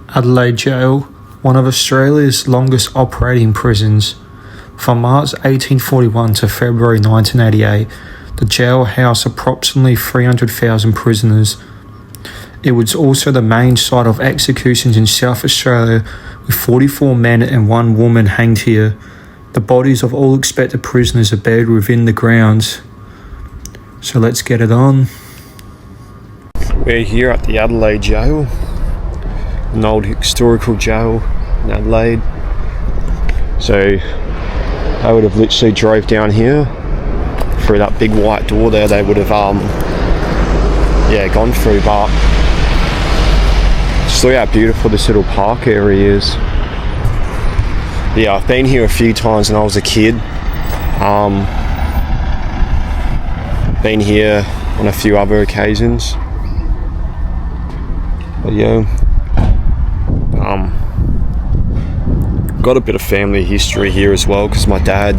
Adelaide Gaol, one of Australia's longest operating prisons. From March 1841 to February 1988, the jail housed approximately 300,000 prisoners. It was also the main site of executions in South Australia, with 44 men and 1 woman hanged here. The bodies of all expected prisoners are buried within the grounds. So let's get it on. We're here at the Adelaide Jail, an old historical jail in Adelaide. So I would have literally drove down here through that big white door there. They would have gone through, but just look how beautiful this little park area is. Yeah, I've been here a few times when I was a kid. Been here on a few other occasions. But yeah, got a bit of family history here as well, because my dad,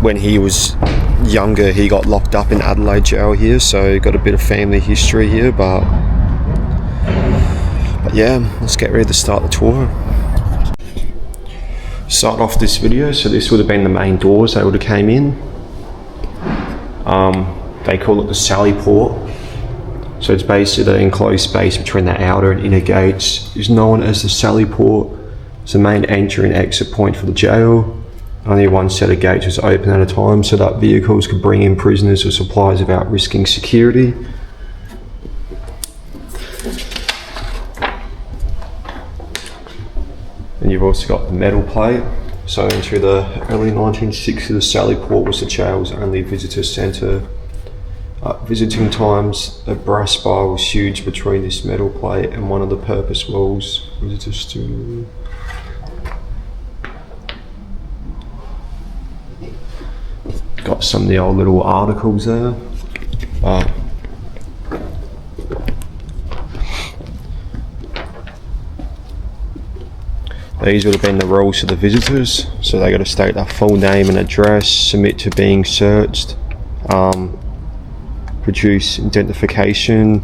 when he was younger, he got locked up in Adelaide Jail here, so got a bit of family history here. But yeah, let's get ready to start the tour. Start off this video, so this would have been the main doors they would have came in. They call it the Sally Port. So it's basically the enclosed space between the outer and inner gates. It's known as the Sally Port. It's the main entry and exit point for the jail. Only one set of gates was open at a time, so that vehicles could bring in prisoners or supplies without risking security. And you've also got the metal plate. So into the early 1960s, the Sally Port was the jail's only visitor centre. At visiting times, a brass bar was huge between this metal plate and one of the purpose walls. Visitors to got some of the old little articles there. These would have been the rules for the visitors. So they got to state their full name and address, submit to being searched, produce identification.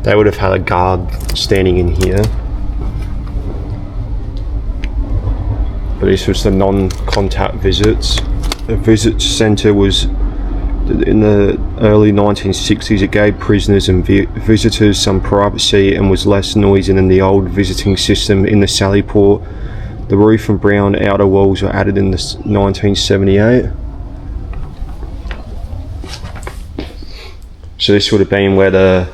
They would have had a guard standing in here. But this was the non-contact visits. The visit centre was in the early 1960s. It gave prisoners and visitors some privacy and was less noisy than the old visiting system in the Sally Port. The roof and brown outer walls were added in 1978. So this would have been where the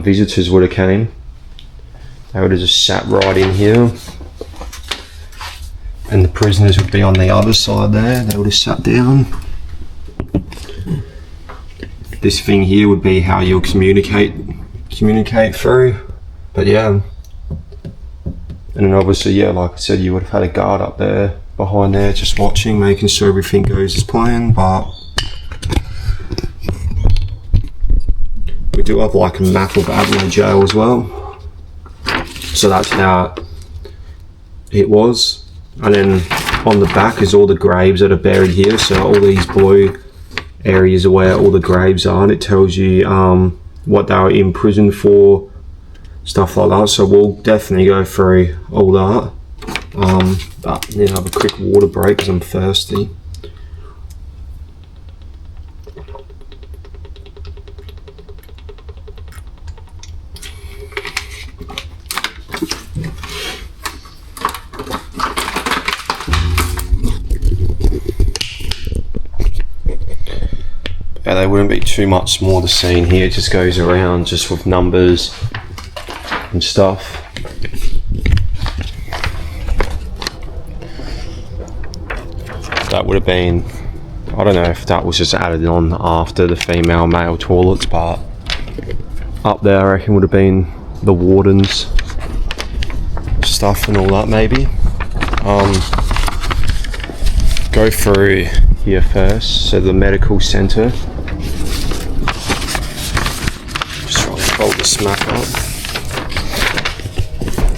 visitors would have came. They would have just sat right in here. And the prisoners would be on the other side there. They would have sat down. This thing here would be how you'll communicate through. But yeah. And then obviously, yeah, like I said, you would have had a guard up there, behind there, just watching, making sure everything goes as planned. But we do have like a map of Adelaide Jail as well. So that's how it was. And then on the back is all the graves that are buried here. So all these blue areas are where all the graves are, and it tells you what they were in prison for, stuff like that. So we'll definitely go through all that. But then have a quick water break because I'm thirsty. Yeah, there wouldn't be too much more to see in here. It just goes around just with numbers and stuff. That would have been, I don't know if that was just added on after the female male toilets, but up there I reckon would have been the wardens stuff and all that maybe. Go through here first. So the medical centre. Just try to fold this map up.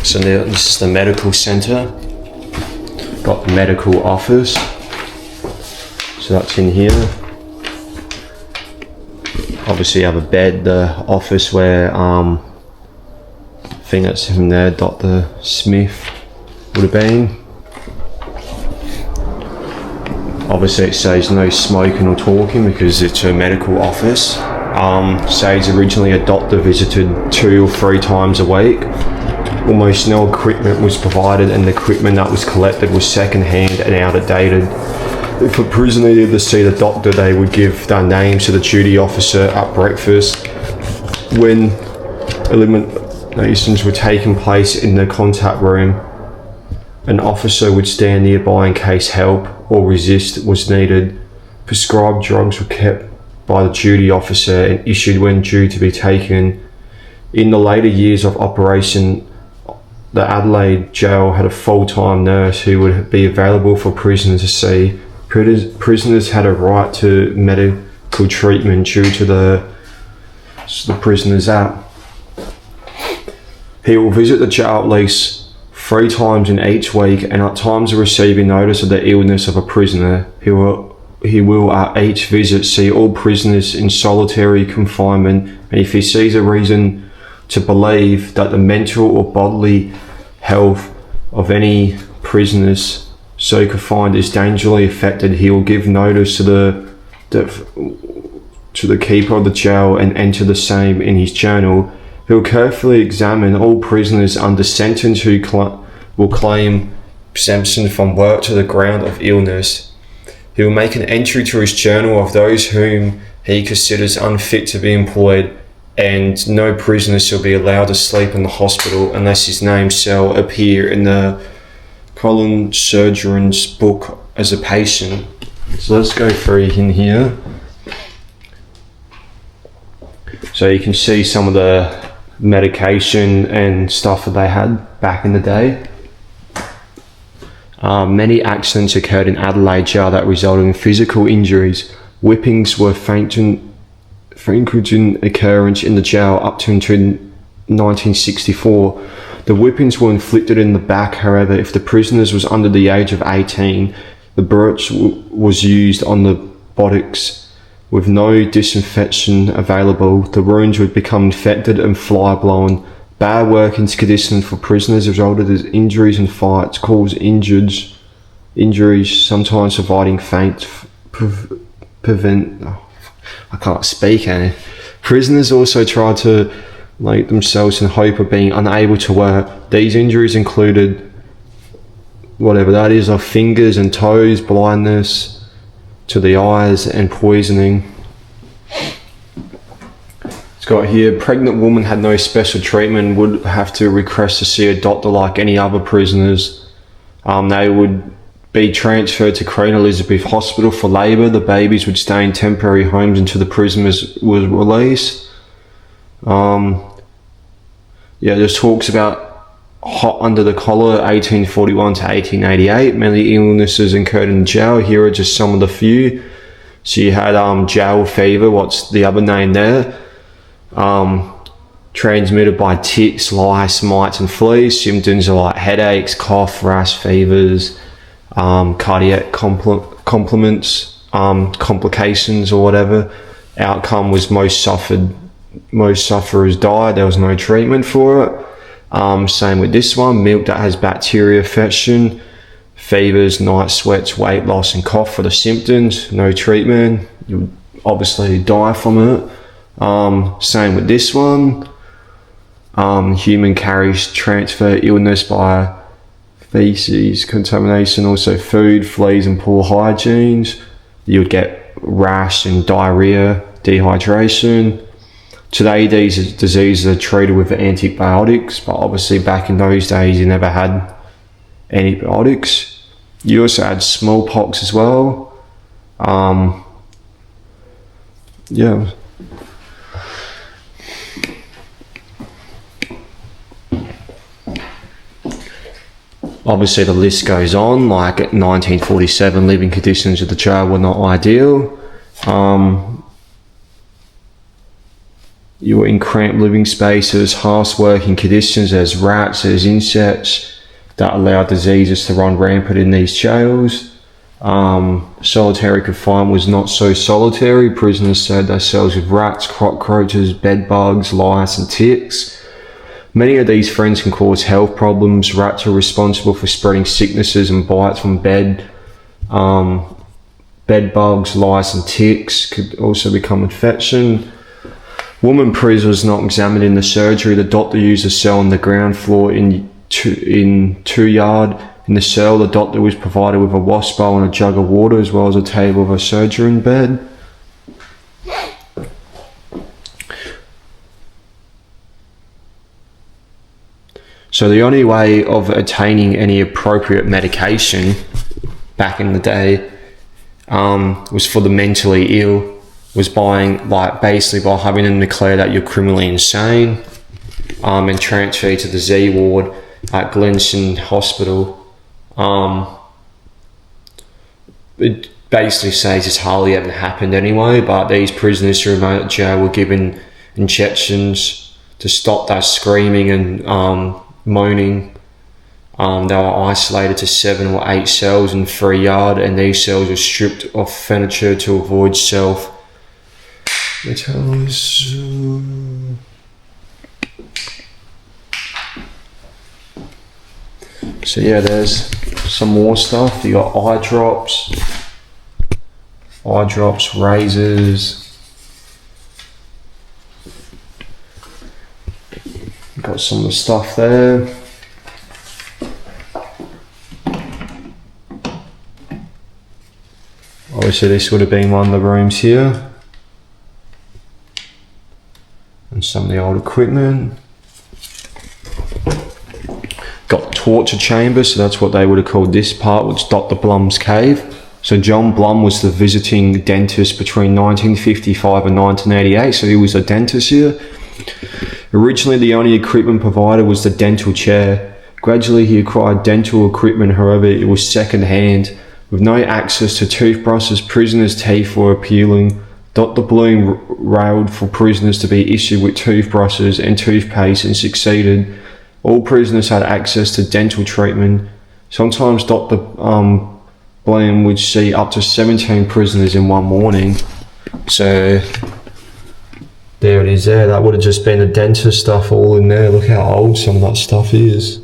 So now this is the medical centre. Got the medical office. So that's in here. Obviously you have a bed, the office where I think that's him there, Dr. Smith would have been. Obviously it says no smoking or talking because it's a medical office. Says originally a doctor visited 2 or 3 times a week. Almost no equipment was provided, and the equipment that was collected was second-hand and outdated. If a prisoner needed to see the doctor, they would give their names to the duty officer at breakfast. When eliminations were taking place in the contact room, an officer would stand nearby in case help or resist was needed. Prescribed drugs were kept by the duty officer and issued when due to be taken. In the later years of operation, the Adelaide jail had a full-time nurse who would be available for prisoners to see. Prisoners had a right to medical treatment due to the Prisoners Act. He will visit the jail at least 3 times in each week, and at times of receiving notice of the illness of a prisoner, he will at each visit see all prisoners in solitary confinement, and if he sees a reason to believe that the mental or bodily health of any prisoners so confined is dangerously affected, he will give notice to the keeper of the jail and enter the same in his journal. He will carefully examine all prisoners under sentence who will claim exemption from work to the ground of illness. He will make an entry to his journal of those whom he considers unfit to be employed, and no prisoner shall be allowed to sleep in the hospital unless his name shall appear in the colon surgeon's book as a patient. So let's go through in here. So you can see some of the medication and stuff that they had back in the day. Many accidents occurred in Adelaide jail that resulted in physical injuries. Whippings were frequent occurrence in the jail up to 1964. The whippings were inflicted in the back. However, if the prisoners was under the age of 18, the birch was used on the buttocks. With no disinfection available, the wounds would become infected and fly-blown. Bad working conditions for prisoners resulted in injuries and fights, caused injuries, sometimes providing I can't speak, eh? Prisoners also tried to make themselves in hope of being unable to work. These injuries included whatever that is, of fingers and toes, blindness to the eyes, and poisoning. It's got here, pregnant woman had no special treatment, would have to request to see a doctor like any other prisoners. They would be transferred to Queen Elizabeth Hospital for labour. The babies would stay in temporary homes until the prisoners was released. There's talks about hot under the collar, 1841 to 1888. Many illnesses occurred in jail. Here are just some of the few. So you had jail fever, what's the other name there? Transmitted by ticks, lice, mites and fleas. Symptoms are like headaches, cough, rash, fevers, cardiac complications or whatever. Outcome was most sufferers died. There was no treatment for it. Same with this one, milk that has bacteria infection, fevers, night sweats, weight loss and cough for the symptoms, no treatment, you would obviously die from it. Same with this one, human carries transfer illness by feces, contamination, also food, fleas and poor hygiene. You would get rash and diarrhea, dehydration. Today, these diseases are treated with antibiotics, but obviously back in those days, you never had antibiotics. You also had smallpox as well. Obviously, the list goes on. Like at 1947, living conditions at the jail were not ideal. You were in cramped living spaces, harsh working conditions, there's rats, there's insects that allow diseases to run rampant in these jails. Solitary confinement was not so solitary. Prisoners shared their cells with rats, cockroaches, bed bugs, lice and ticks. Many of these friends can cause health problems. Rats are responsible for spreading sicknesses and bites from bed. Bed bugs, lice and ticks could also become infection. Woman prisoner was not examined in the surgery. The doctor used a cell on the ground floor in 2 yard. In the cell, the doctor was provided with a wash bowl and a jug of water, as well as a table of a surgery bed. So the only way of attaining any appropriate medication back in the day was for the mentally ill, was basically by having them declare that you're criminally insane, and transfer you to the Z ward at Glenson Hospital. It basically says it's hardly ever happened anyway, but these prisoners who remained at jail were given injections to stop that screaming and moaning. They were isolated to 7 or 8 cells in 3 yard, and these cells were stripped of furniture to avoid self. So yeah, there's some more stuff. You got eye drops, razors. Got some of the stuff there. Obviously this would have been one of the rooms here. And some of the old equipment. Got torture chambers, so that's what they would have called this part, which Dr. Blum's cave. So John Blum was the visiting dentist between 1955 and 1988, so he was a dentist here. Originally, the only equipment provided was the dental chair. Gradually, he acquired dental equipment, however, it was second-hand. With no access to toothbrushes, prisoners' teeth were appealing. Dr. Bloom railed for prisoners to be issued with toothbrushes and toothpaste and succeeded. All prisoners had access to dental treatment. Sometimes Dr. Bloom would see up to 17 prisoners in one morning. So there it is there. That would have just been the dentist stuff all in there. Look how old some of that stuff is.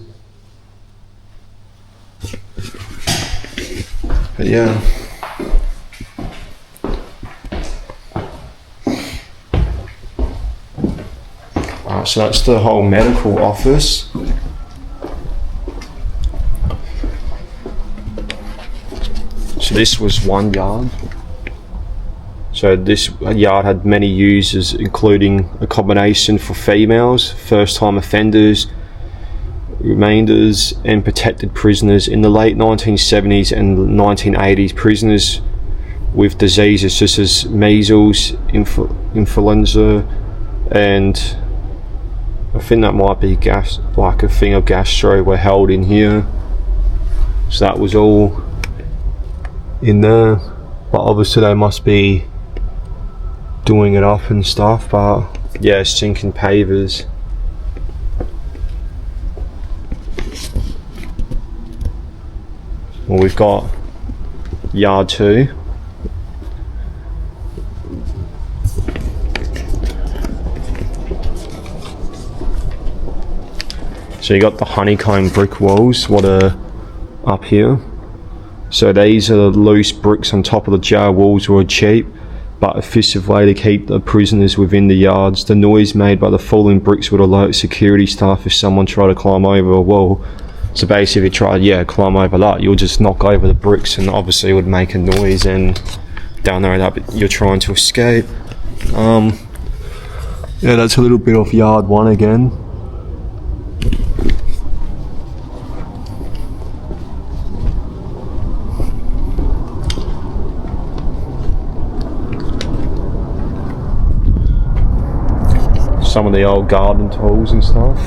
But yeah. Alright, so that's the whole medical office. So this was 1 yard. So this yard had many uses, including accommodation for females, first-time offenders, remainders and protected prisoners. In the late 1970s and 1980s, prisoners with diseases such as measles, influenza, and I think that might be like a thing of gastro, were held in here. So that was all in there, but obviously they must be doing it up and stuff. But yeah, sinking pavers. Well, we've got yard 2. So you got the honeycomb brick walls, what are up here. So these are the loose bricks on top of the jail walls, were cheap but effective way to keep the prisoners within the yards. The noise made by the falling bricks would alert security staff if someone tried to climb over a wall. So basically if you tried, climb over that, you'll just knock over the bricks and obviously it would make a noise and down there that you're trying to escape. Yeah, that's a little bit of yard 1 again. Some of the old garden tools and stuff.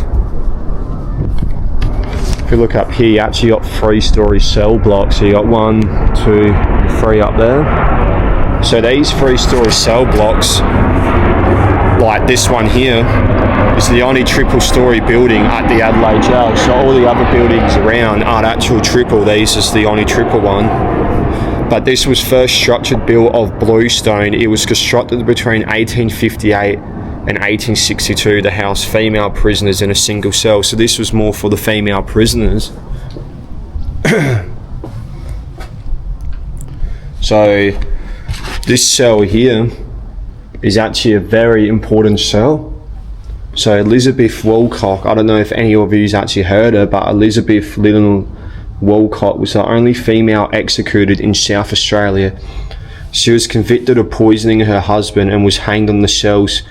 If you look up here, you actually got 3-story cell blocks. So you got 1, 2, 3 up there. So these 3-story cell blocks, like this one here, is the only triple-story building at the Adelaide jail. So all the other buildings around aren't actual triple. These is the only triple one. But this was first structured built of bluestone. It was constructed between 1858 and 1862 to house female prisoners in a single cell. So this was more for the female prisoners. So this cell here is actually a very important cell. So Elizabeth Walcott, I don't know if any of you's actually heard her, but Elizabeth Little Walcott was the only female executed in South Australia. She was convicted of poisoning her husband and was hanged on the cell's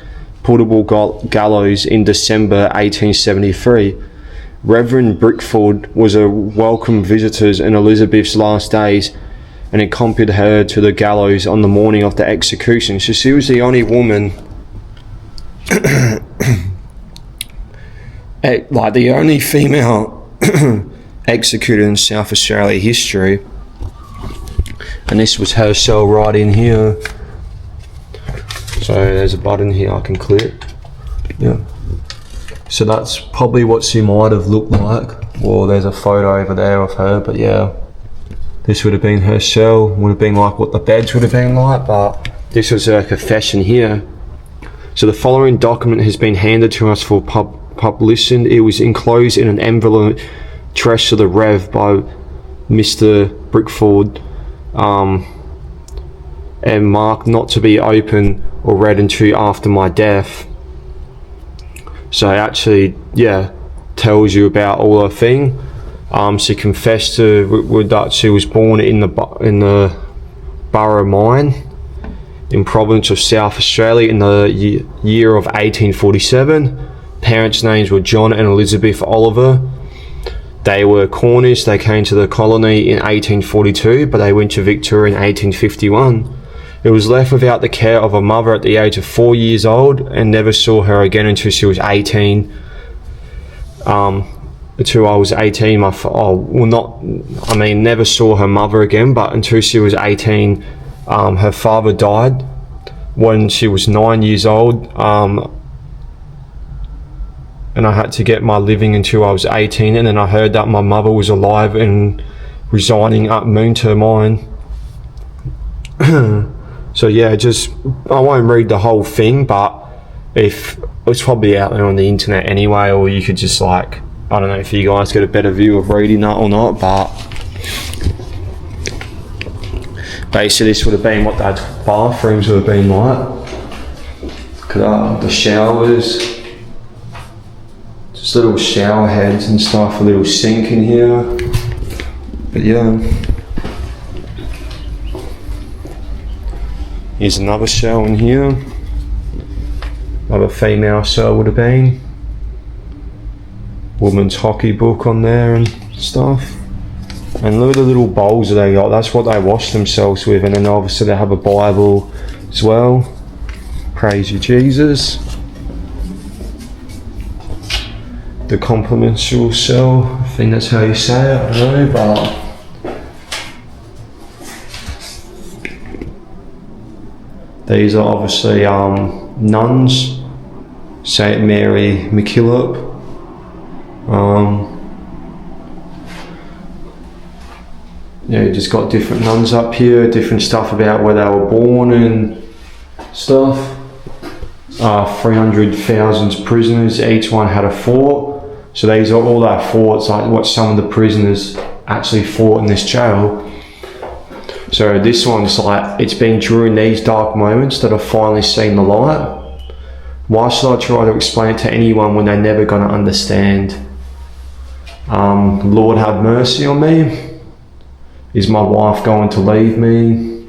portable gallows in December 1873. Reverend Brickford was a welcome visitor in Elizabeth's last days and accompanied her to the gallows on the morning of the execution. So she was the only woman, like the only female executed in South Australia history. And this was her cell right in here. So there's a button here I can click. Yeah. So that's probably what she might have looked like. Well, there's a photo over there of her, but yeah. This would have been her cell, would have been like what the beds would have been like, but this was her confession here. So the following document has been handed to us for publication. It was enclosed in an envelope addressed to the Rev by Mr. Brickford, and marked not to be open or read until after my death. So it actually, yeah, tells you about all her thing. She confessed to that she was born in the Borough Mine in province of South Australia in the year of 1847. Parents' names were John and Elizabeth Oliver. They were Cornish. They came to the colony in 1842, but they went to Victoria in 1851. It was left without the care of a mother at the age of 4 years old and never saw her again until she was 18. Until I was 18, never saw her mother again, but until she was 18, her father died when she was 9 years old, and I had to get my living until I was 18, and then I heard that my mother was alive and residing at Moonta Mine. So yeah, I won't read the whole thing, but if it's probably out there on the internet anyway, or you could just like, I don't know if you guys get a better view of reading that or not, but basically this would have been what that bathrooms would have been like. Look at that, the showers, just little shower heads and stuff, a little sink in here. But yeah, here's another cell in here. Another female cell would have been. Woman's hockey book on there and stuff. And look at the little bowls that they got, that's what they wash themselves with. And then obviously they have a Bible as well. Praise you, Jesus. The complimentary cell, I think that's how you say it, I don't know, but these are obviously nuns, St. Mary MacKillop. Yeah, you just got different nuns up here, different stuff about where they were born and stuff. 300,000 prisoners, each one had a fort. So these are all our forts, like what some of the prisoners actually fought in this jail. So this one's like, it's been during these dark moments that I've finally seen the light. Why should I try to explain it to anyone when they're never going to understand? Lord have mercy on me. Is my wife going to leave me?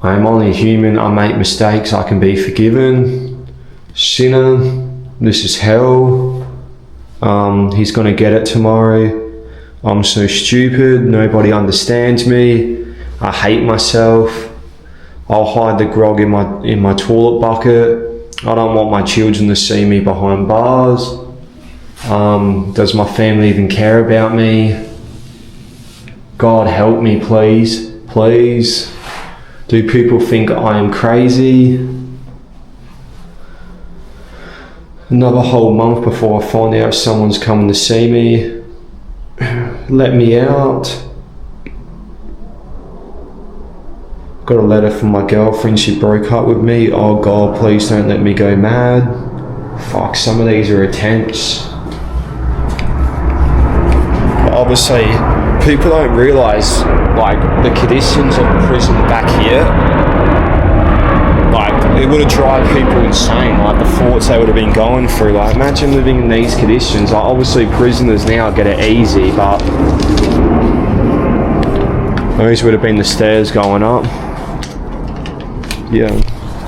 I am only human, I make mistakes, I can be forgiven. Sinner, this is hell. He's going to get it tomorrow. I'm so stupid, nobody understands me. I hate myself. I'll hide the grog in my toilet bucket. I don't want my children to see me behind bars. Does my family even care about me? God help me, please, please. Do people think I am crazy? Another whole month before I find out someone's coming to see me. Let me out. Got a letter from my girlfriend, she broke up with me. Oh God, please don't let me go mad. Fuck, some of these are attempts. But obviously, people don't realise, like, the conditions of prison back here, like, it would have driven people insane, like, the thoughts they would have been going through. Like, imagine living in these conditions. Like, obviously, prisoners now get it easy, but those would have been the stairs going up. Yeah,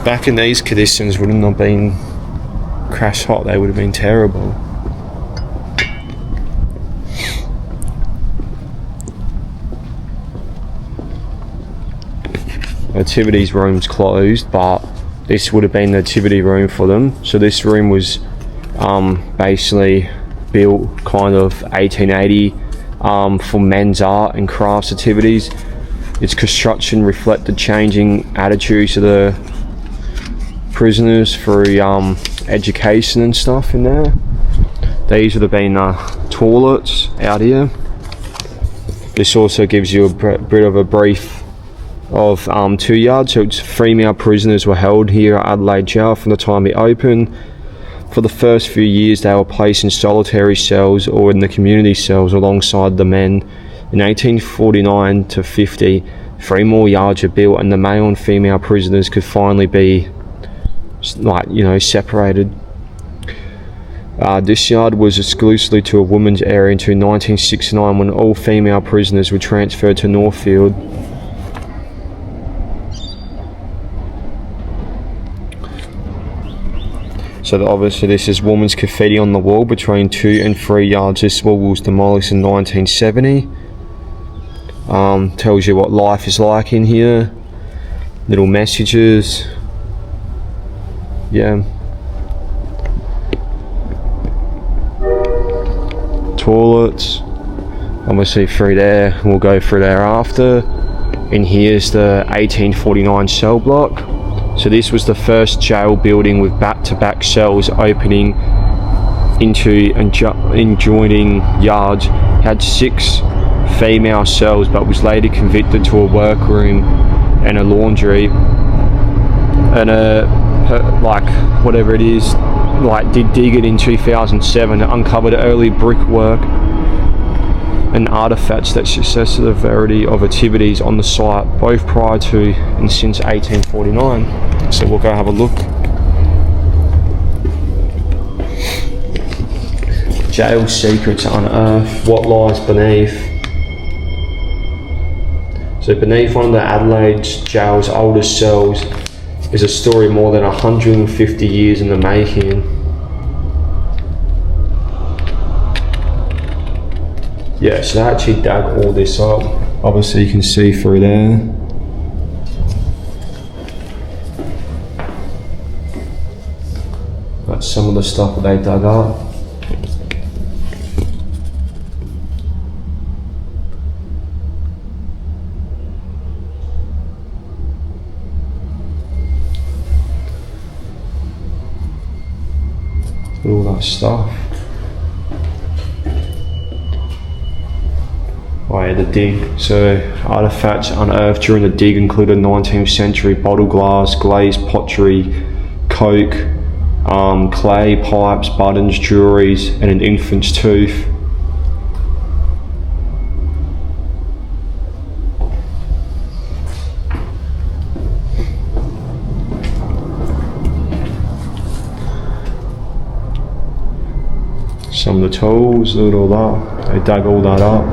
back in these conditions wouldn't have been crash hot, they would have been terrible. Activities room's closed, but this would have been the activity room for them. So this room was basically built kind of 1880 for men's art and crafts activities. Its construction reflected changing attitudes of the prisoners through education and stuff in there. These would have been toilets out here. This also gives you a bit of a brief of 2 yards. So female prisoners were held here at Adelaide Jail from the time it opened. For the first few years they were placed in solitary cells or in the community cells alongside the men. In 1849 to 50, 3 more yards were built and the male and female prisoners could finally be, like, you know, separated. This yard was exclusively to a women's area until 1969 when all female prisoners were transferred to Northfield. So obviously this is women's graffiti on the wall between 2 and 3 yards. This wall was demolished in 1970. Tells you what life is like in here. Little messages. Yeah. Toilets. Obviously through there. We'll go through there after. And here's the 1849 cell block. So this was the first jail building with back-to-back cells opening into adjoining yards. It had 6 female cells but was later converted to a workroom and a laundry and like whatever it is, like did dig it in 2007. It uncovered early brickwork and artifacts that suggest the severity of activities on the site both prior to and since 1849. So we'll go have a look. Jail secrets unearthed. What lies beneath? So beneath one of the Adelaide jail's oldest cells is a story more than 150 years in the making. Yeah, so they actually dug all this up. Obviously you can see through there. That's some of the stuff that they dug up. All that stuff. Oh yeah, the dig. So artifacts unearthed during the dig included 19th century bottle glass, glazed pottery, coke, clay pipes, buttons, jewelries, and an infant's tooth. Some of the tools, look at all that. They dug all that up.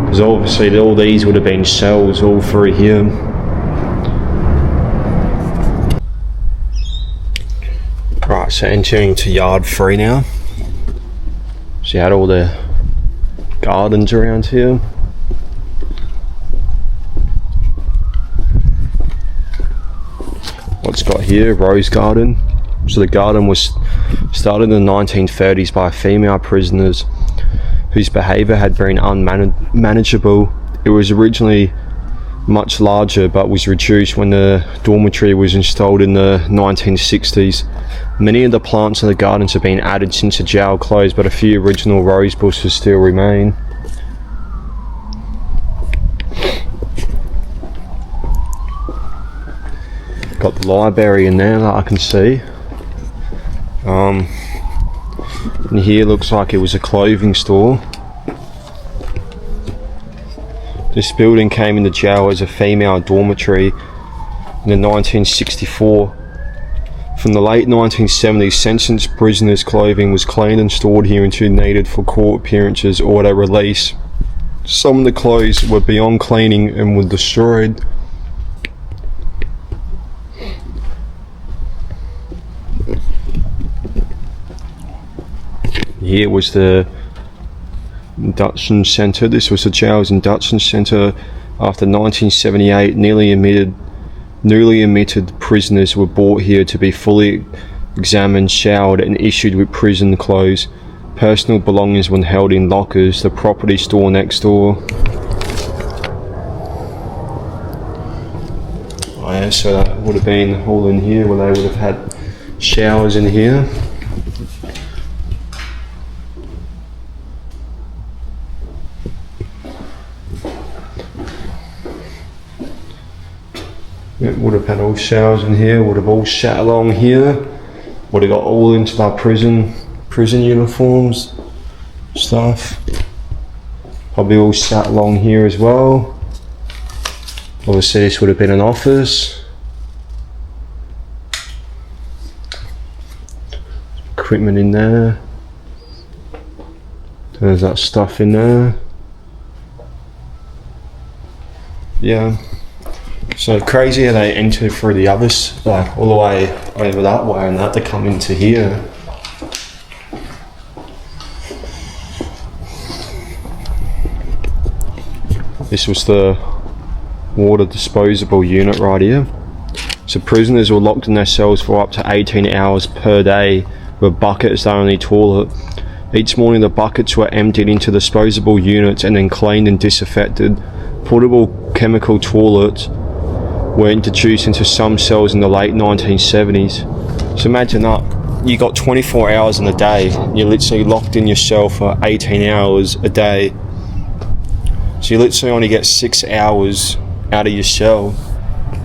Because obviously all these would have been cells all through here. Right, so entering to yard 3 now. So you had all the gardens around here. What's got here? Rose garden. So the garden was started in the 1930s by female prisoners whose behaviour had been unmanageable. It was originally much larger but was reduced when the dormitory was installed in the 1960s. Many of the plants in the gardens have been added since the jail closed, but a few original rose bushes still remain. Got the library in there that I can see. And here looks like it was a clothing store. This building came into jail as a female dormitory in 1964. From the late 1970s, sentenced prisoners' clothing was cleaned and stored here until needed for court appearances or their release. Some of the clothes were beyond cleaning and were destroyed. Here was the induction centre. This was the jail's induction centre. After 1978, newly admitted prisoners were brought here to be fully examined, showered and issued with prison clothes. Personal belongings were held in lockers. The property store next door. Oh yeah, so that would have been all in here where they would have had showers in here. It would have had all showers in here, would have all sat along here, would have got all into their prison uniforms, stuff. Probably all sat along here as well. Obviously this would have been an office. Equipment in there. There's that stuff in there. Yeah. So crazy how they enter through the others, like all the way over that way and that to come into here. This was the water disposable unit right here. So prisoners were locked in their cells for up to 18 hours per day with a bucket as their only toilet. Each morning the buckets were emptied into disposable units and then cleaned and disinfected. Portable chemical toilets were introduced into some cells in the late 1970s. So imagine that, you got 24 hours in a day, you're literally locked in your cell for 18 hours a day. So you literally only get 6 hours out of your cell,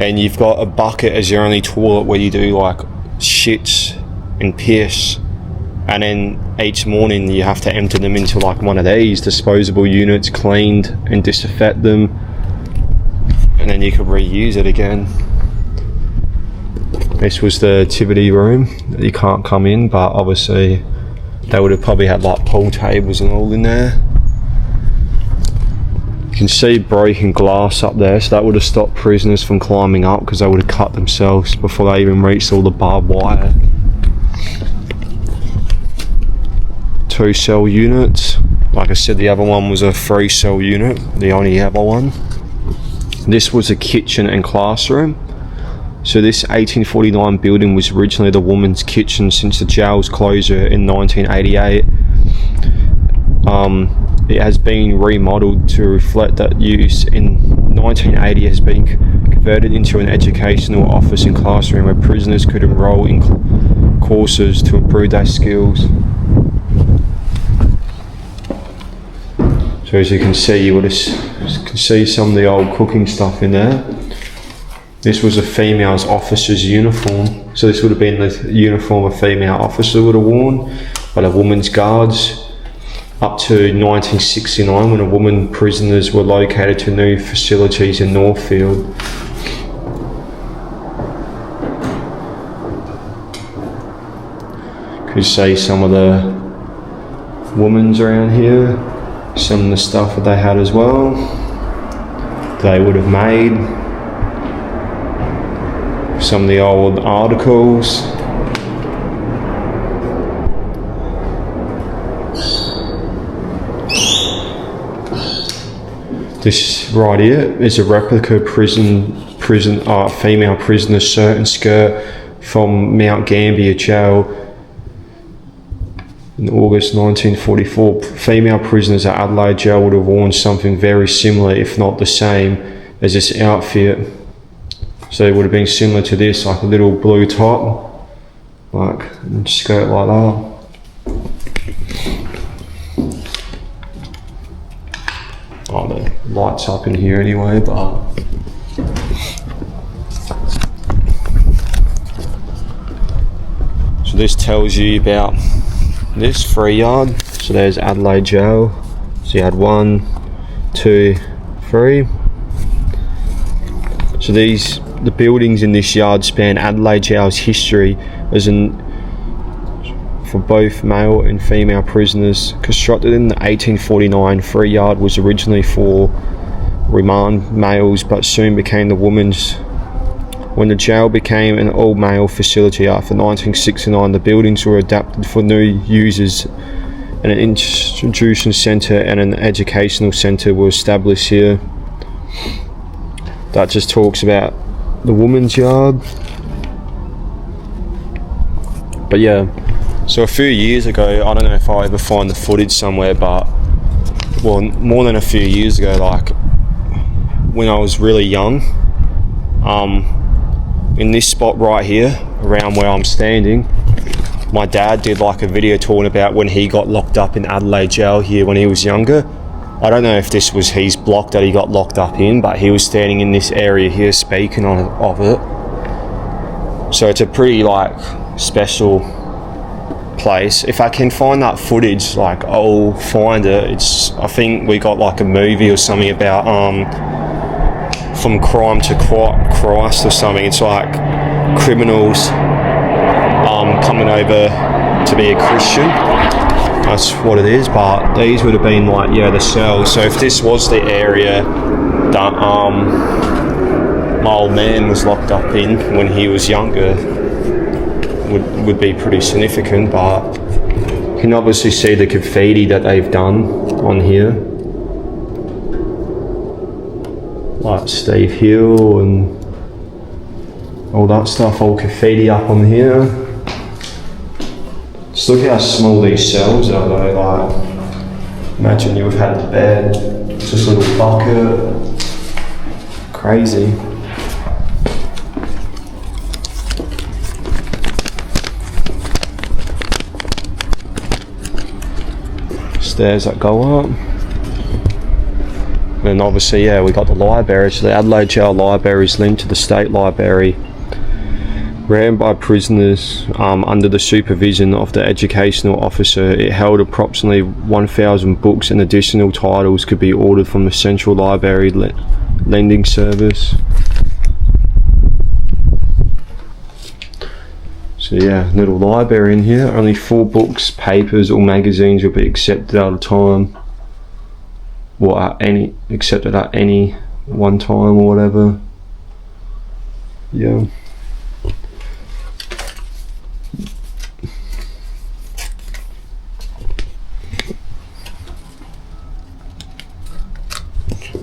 and you've got a bucket as your only toilet where you do like shits and piss, and then each morning you have to empty them into like one of these disposable units, cleaned and disinfect them, and then you could reuse it again. This was the activity room. You can't come in, but obviously they would have probably had like pool tables and all in there. You can see broken glass up there, so that would have stopped prisoners from climbing up because they would have cut themselves before they even reached all the barbed wire. 2 cell units. Like I said, the other one was a 3 cell unit, the only other one. This was a kitchen and classroom. So this 1849 building was originally the woman's kitchen since the jail's closure in 1988. It has been remodeled to reflect that use. In 1980 it has been converted into an educational office and classroom where prisoners could enroll in courses to improve their skills. So as you can see, you can see some of the old cooking stuff in there. This was a female's officer's uniform. So this would have been the uniform a female officer would have worn, but a woman's guards. Up to 1969 when women prisoners were located to new facilities in Northfield. Could see some of the women's around here. Some of the stuff that they had as well, they would have made. Some of the old articles. This right here is a replica female prisoner shirt and skirt from Mount Gambier Jail. In August 1944, female prisoners at Adelaide Jail would have worn something very similar, if not the same, as this outfit. So it would have been similar to this, like a little blue top, like a skirt like that. Oh, the lights up in here anyway, but So this tells you about this 3 yard. So there's Adelaide Jail. So you had 1, 2, 3. So the buildings in this yard span Adelaide Jail's history for both male and female prisoners. Constructed in the 1849, 3 yard was originally for remand males but soon became the women's. When the jail became an all-male facility after 1969, the buildings were adapted for new users and an institution centre and an educational centre were established here. That just talks about the women's yard. But yeah, so a few years ago, I don't know if I'll ever find the footage somewhere, but well, more than a few years ago, like when I was really young, in this spot right here, around where I'm standing, my dad did like a video talking about when he got locked up in Adelaide Jail here when he was younger. I don't know if this was his block that he got locked up in, but he was standing in this area here speaking of it. So it's a pretty like special place. If I can find that footage, like I'll find it. I think we got like a movie or something about From Crime to Christ or something. It's like criminals coming over to be a Christian. That's what it is. But these would have been like, yeah, the cells. So if this was the area that my old man was locked up in when he was younger, would be pretty significant. But you can obviously see the graffiti that they've done on here, like Steve Hill and all that stuff, all graffiti up on here. Just look how small these cells are though. Like, imagine you would have had the bed, just a little bucket. Crazy. Stairs that go up. And obviously, yeah, we got the library. So the Adelaide Jail Library is linked to the State Library, ran by prisoners under the supervision of the educational officer. It held approximately 1,000 books and additional titles could be ordered from the Central Library Lending Service. So yeah, little library in here. Only 4 books, papers or magazines will be accepted at a time. Accepted at any one time or whatever. Yeah.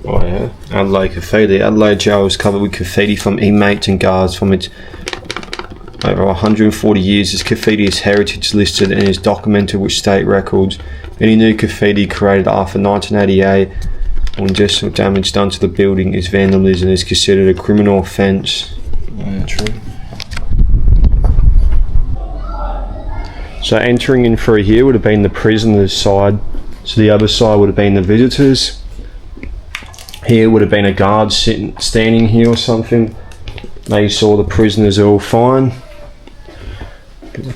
Oh yeah, Adelaide graffiti. Adelaide Jail is covered with graffiti from inmates and guards from its over 140 years. This graffiti is heritage listed and is documented with state records. Any new graffiti created after 1988 or ingestional damage done to the building is vandalism and is considered a criminal offence. Oh, yeah, true. So entering in through here would have been the prisoners' side. So the other side would have been the visitors. Here would have been a guard standing here or something. They saw the prisoners are all fine.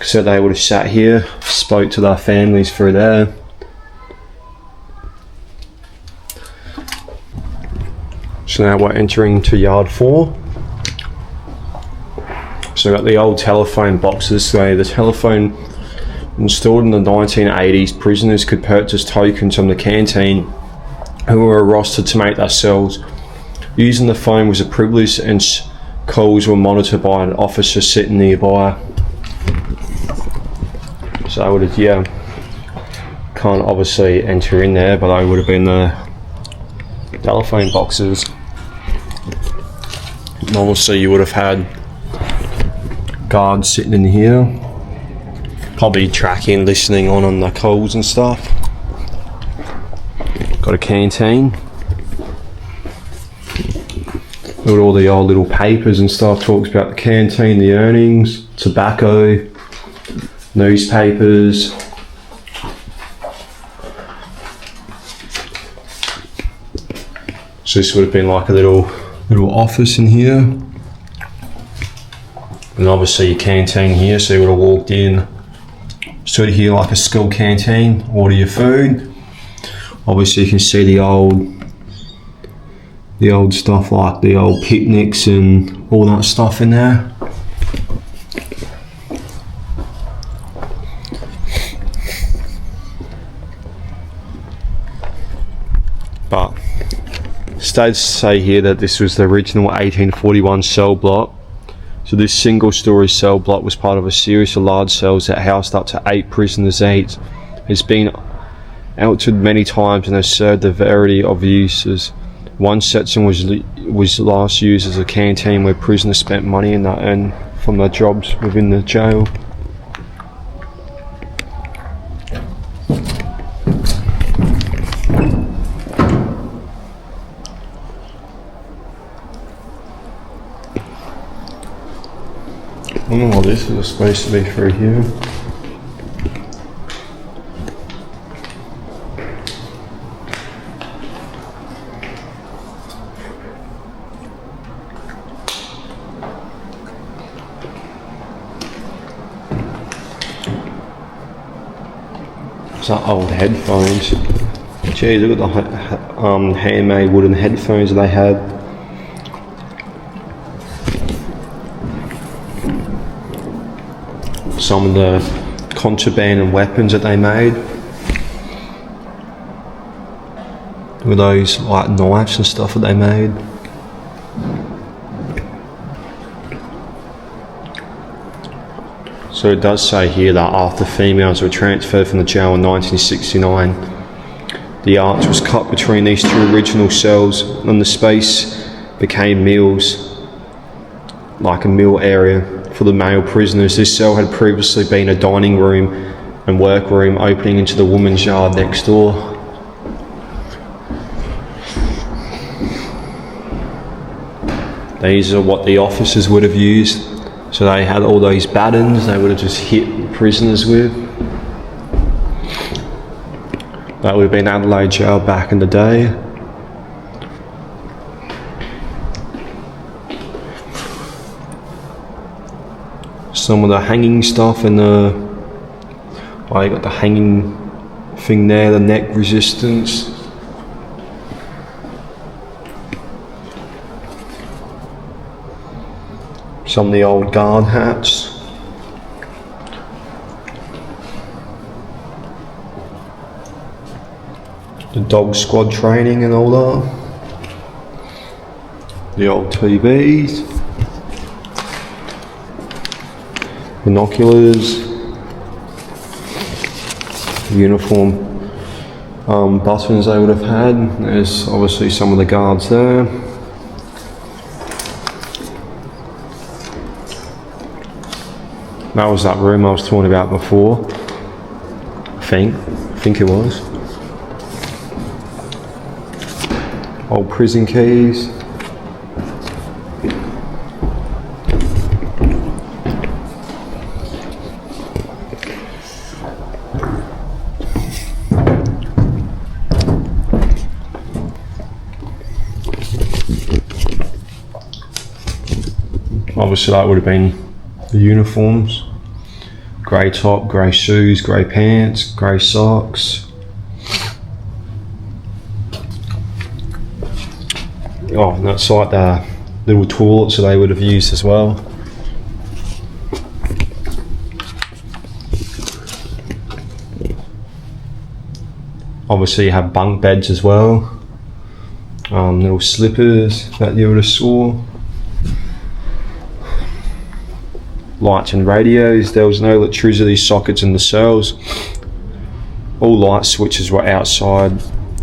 So they would have sat here, spoke to their families through there. So now we're entering to yard 4. So we've got the old telephone boxes. So the telephone installed in the 1980s, prisoners could purchase tokens from the canteen who were rostered to make their cells. Using the phone was a privilege and calls were monitored by an officer sitting nearby. So I would have, yeah, can't obviously enter in there, but I would have been the telephone boxes. And obviously you would have had guards sitting in here, probably tracking, listening on the calls and stuff. Got a canteen. Got all the old little papers and stuff, talks about the canteen, the earnings, tobacco, newspapers. So this would have been like a little office in here. And obviously your canteen here, so you would have walked in, sort of here like a school canteen, order your food. Obviously you can see the old stuff like the old picnics and all that stuff in there. But states say here that this was the original 1841 cell block. So this single story cell block was part of a series of large cells that housed up to 8 prisoners each. It's been altered many times and has served a variety of uses. One section was last used as a canteen where prisoners spent money and earned from their jobs within the jail. I don't know what this is supposed to be through here. It's like old headphones. Gee, look at the handmade wooden headphones they had. Some of the contraband and weapons that they made. With those like knives and stuff that they made. So it does say here that after females were transferred from the jail in 1969, the arch was cut between these 2 original cells and the space became meals, like a meal area for the male prisoners. This cell had previously been a dining room and workroom opening into the women's yard next door. These are what the officers would have used. So they had all those batons they would have just hit prisoners with. That would have been Adelaide jail back in the day. Some of the hanging stuff and you got the hanging thing there, the neck resistance. Some of the old guard hats. The dog squad training and all that. The old TVs. Binoculars. Uniform buttons they would have had. There's obviously some of the guards there. That was that room I was talking about before. I think it was. Old prison keys. Obviously that would have been the uniforms. Grey top, grey shoes, grey pants, grey socks. Oh, and that's like the little toilets that they would have used as well. Obviously you have bunk beds as well. Little slippers that you would have saw. Lights and radios. There was no electricity sockets in the cells. All light switches were outside,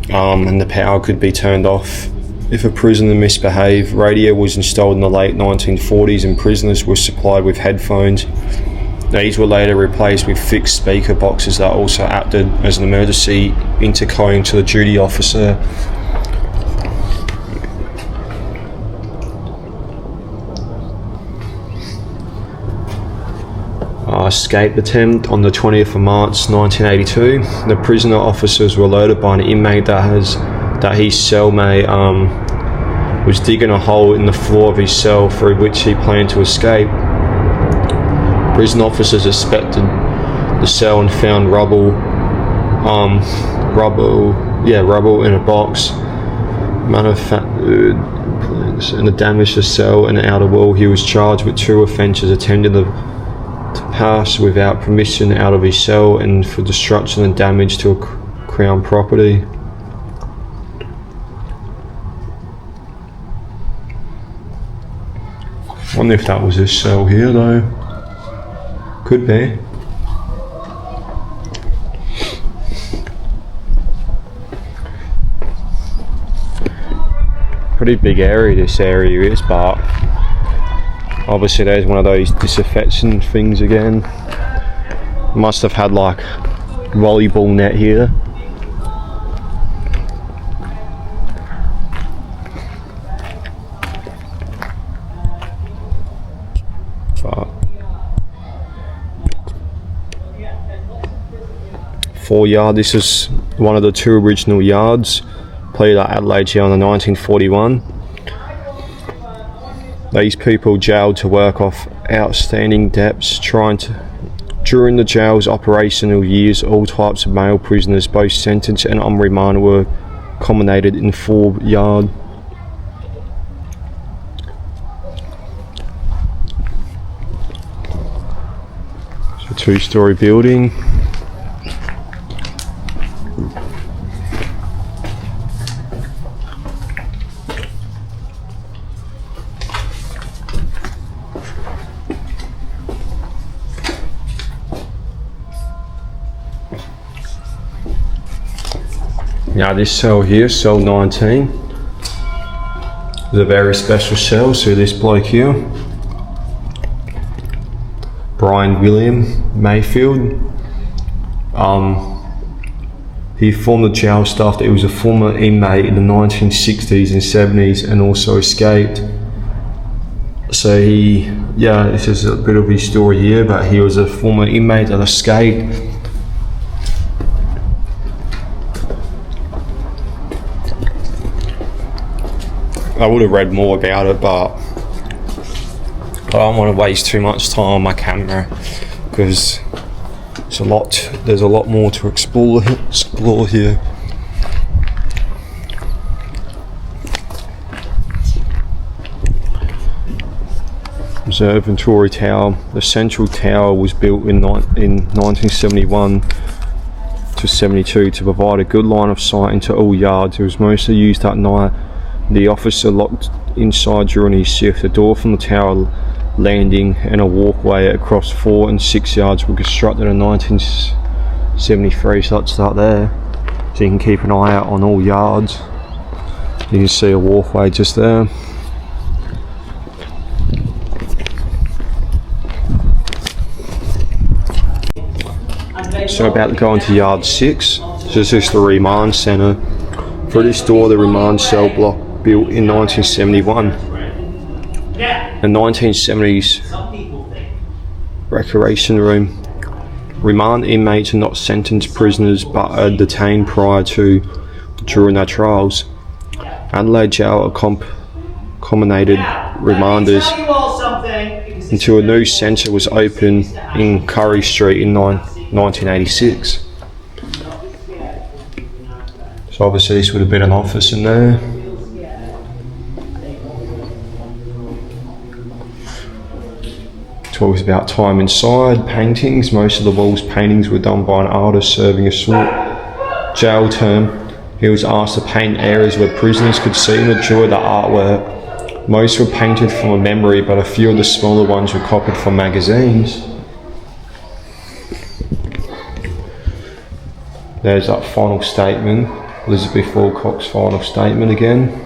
and the power could be turned off if a prisoner misbehaved. Radio was installed in the late 1940s and prisoners were supplied with headphones. These were later replaced with fixed speaker boxes that also acted as an emergency intercom to the duty officer. Escape attempt on the 20th of March 1982. The prisoner officers were alerted by an inmate that his cellmate was digging a hole in the floor of his cell through which he planned to escape. Prison officers inspected the cell and found rubble in a box, manufactured and the damage to the cell and the outer wall. He was charged with 2 offences: attempting to pass without permission out of his cell and for destruction and damage to a Crown property. I wonder if that was his cell here though. Could be. Pretty big area this area is, but obviously there's one of those disaffection things again. Must have had like volleyball net here. But 4 yard, this is one of the 2 original yards. Played at Adelaide Gaol in 1941. These people jailed to work off outstanding debts, during the jail's operational years, all types of male prisoners, both sentenced and on remand, were accommodated in 4 yard. It's a 2-story building. Now this cell here, cell 19, is a very special cell. So this bloke here, Brian William Mayfield, he formed the jail staff. He was a former inmate in the 1960s and 70s and also escaped. So this is a bit of his story here, but he was a former inmate that escaped. I would have read more about it, but I don't want to waste too much time on my camera because there's a lot more to explore here. Observatory Tower. The central tower was built in 1971 to 72 to provide a good line of sight into all yards. It was mostly used at night. The officer locked inside during his shift. The door from the tower landing and a walkway across 4 and 6 yards were constructed in 1973. So let's start there. So you can keep an eye out on all yards. You can see a walkway just there. So about to go into yard 6. This is the remand centre. For this door, the remand cell block built in 1971. The 1970s recreation room. Remand inmates are not sentenced prisoners but are detained prior to during their trials. Adelaide Gaol accommodated remanders until a new centre was opened in Curry Street in 1986. So obviously this would have been an office in there. Talks about time inside, paintings. Most of the walls paintings were done by an artist serving a short jail term. He was asked to paint areas where prisoners could see and enjoy the artwork. Most were painted from a memory, but a few of the smaller ones were copied from magazines. There's that final statement, Elizabeth Wilcox's final statement again.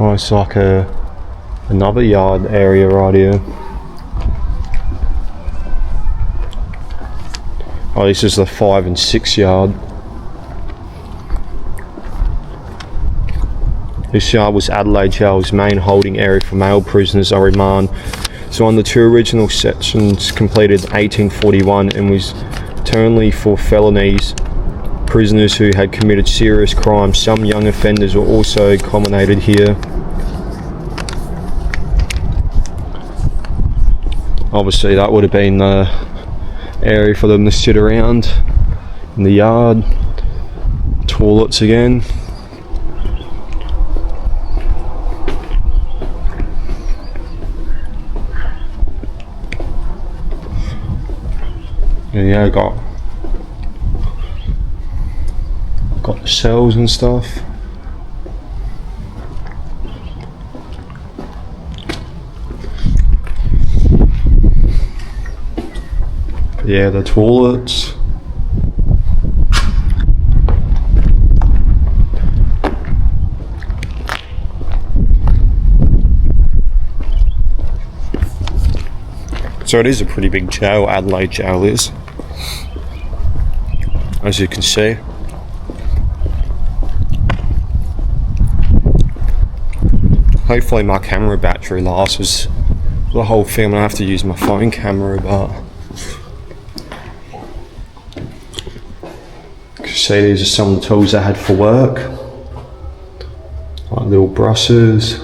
Oh, it's like another yard area right here. Oh, this is the 5 and 6 yard. This yard was Adelaide Gaol's main holding area for male prisoners on remand. So on the 2 original sections completed 1841 and was internally for felonies prisoners who had committed serious crimes. Some young offenders were also accommodated here. Obviously that would have been the area for them to sit around in the yard. Toilets again. And yeah, got the cells and stuff. Yeah, the toilets. So it is a pretty big jail, Adelaide Jail is, as you can see. Hopefully my camera battery lasts the whole film. I have to use my phone camera, but you can see these are some of the tools I had for work, like little brushes.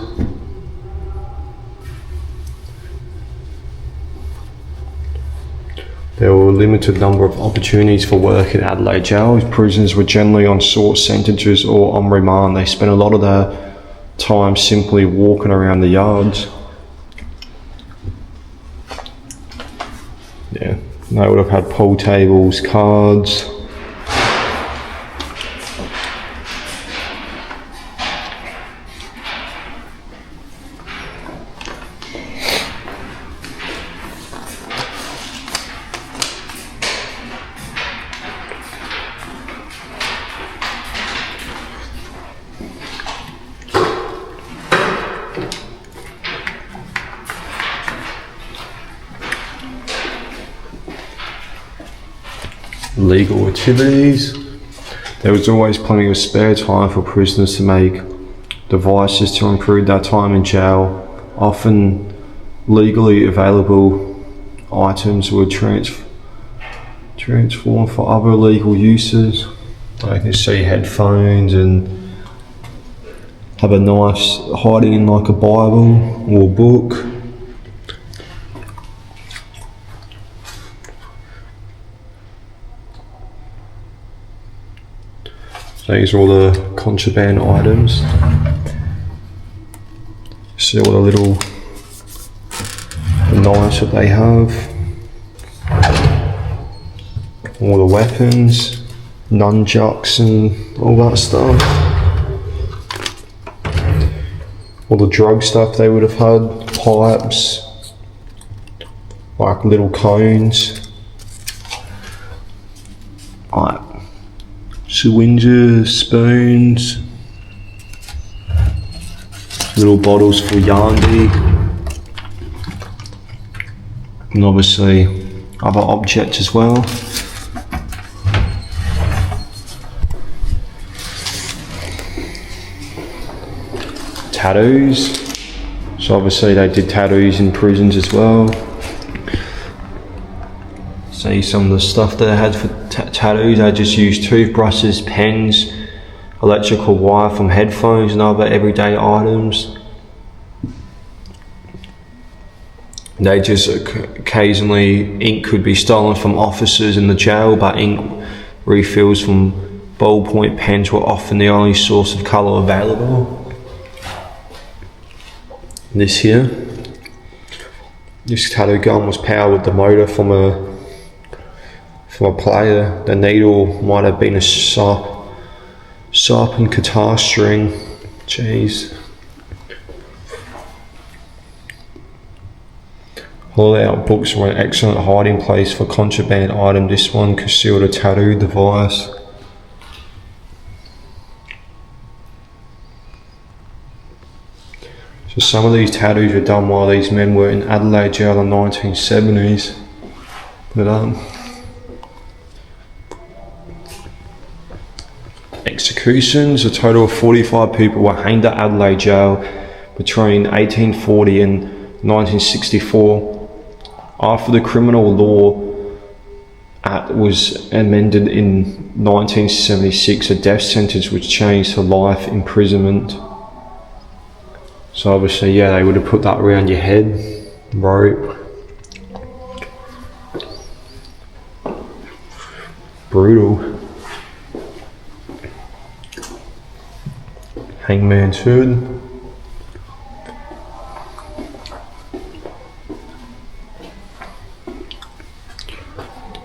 There were a limited number of opportunities for work at Adelaide Jail. Prisoners were generally on short sentences or on remand. They spent a lot of their time simply walking around the yards. Yeah, they would have had pool tables, cards. Legal activities. There was always plenty of spare time for prisoners to make devices to improve their time in jail. Often legally available items were transformed for other legal uses. I can see headphones and have a knife hiding in like a Bible or book. These are all the contraband items. See all the little knives that they have. All the weapons, nunchucks and all that stuff. All the drug stuff they would have had, pipes, like little cones. Like syringes, spoons, little bottles for Yandy, and obviously other objects as well. Tattoos, so obviously they did tattoos in prisons as well. See some of the stuff they had for tattoos. They just used toothbrushes, pens, electrical wire from headphones and other everyday items. They just occasionally, ink could be stolen from officers in the jail, but ink refills from ballpoint pens were often the only source of colour available. This here, this tattoo gun was powered with the motor from a player. The needle might have been a sharpened guitar string. Jeez. Holdout books were an excellent hiding place for contraband item. This one concealed a tattoo device. So some of these tattoos were done while these men were in Adelaide Jail in the 1970s. But executions, a total of 45 people were hanged at Adelaide Jail between 1840 and 1964. After the criminal law Act was amended in 1976. A death sentence was changed to life imprisonment. So obviously, yeah, they would have put that around your head, rope. Brutal. Hangman's hood.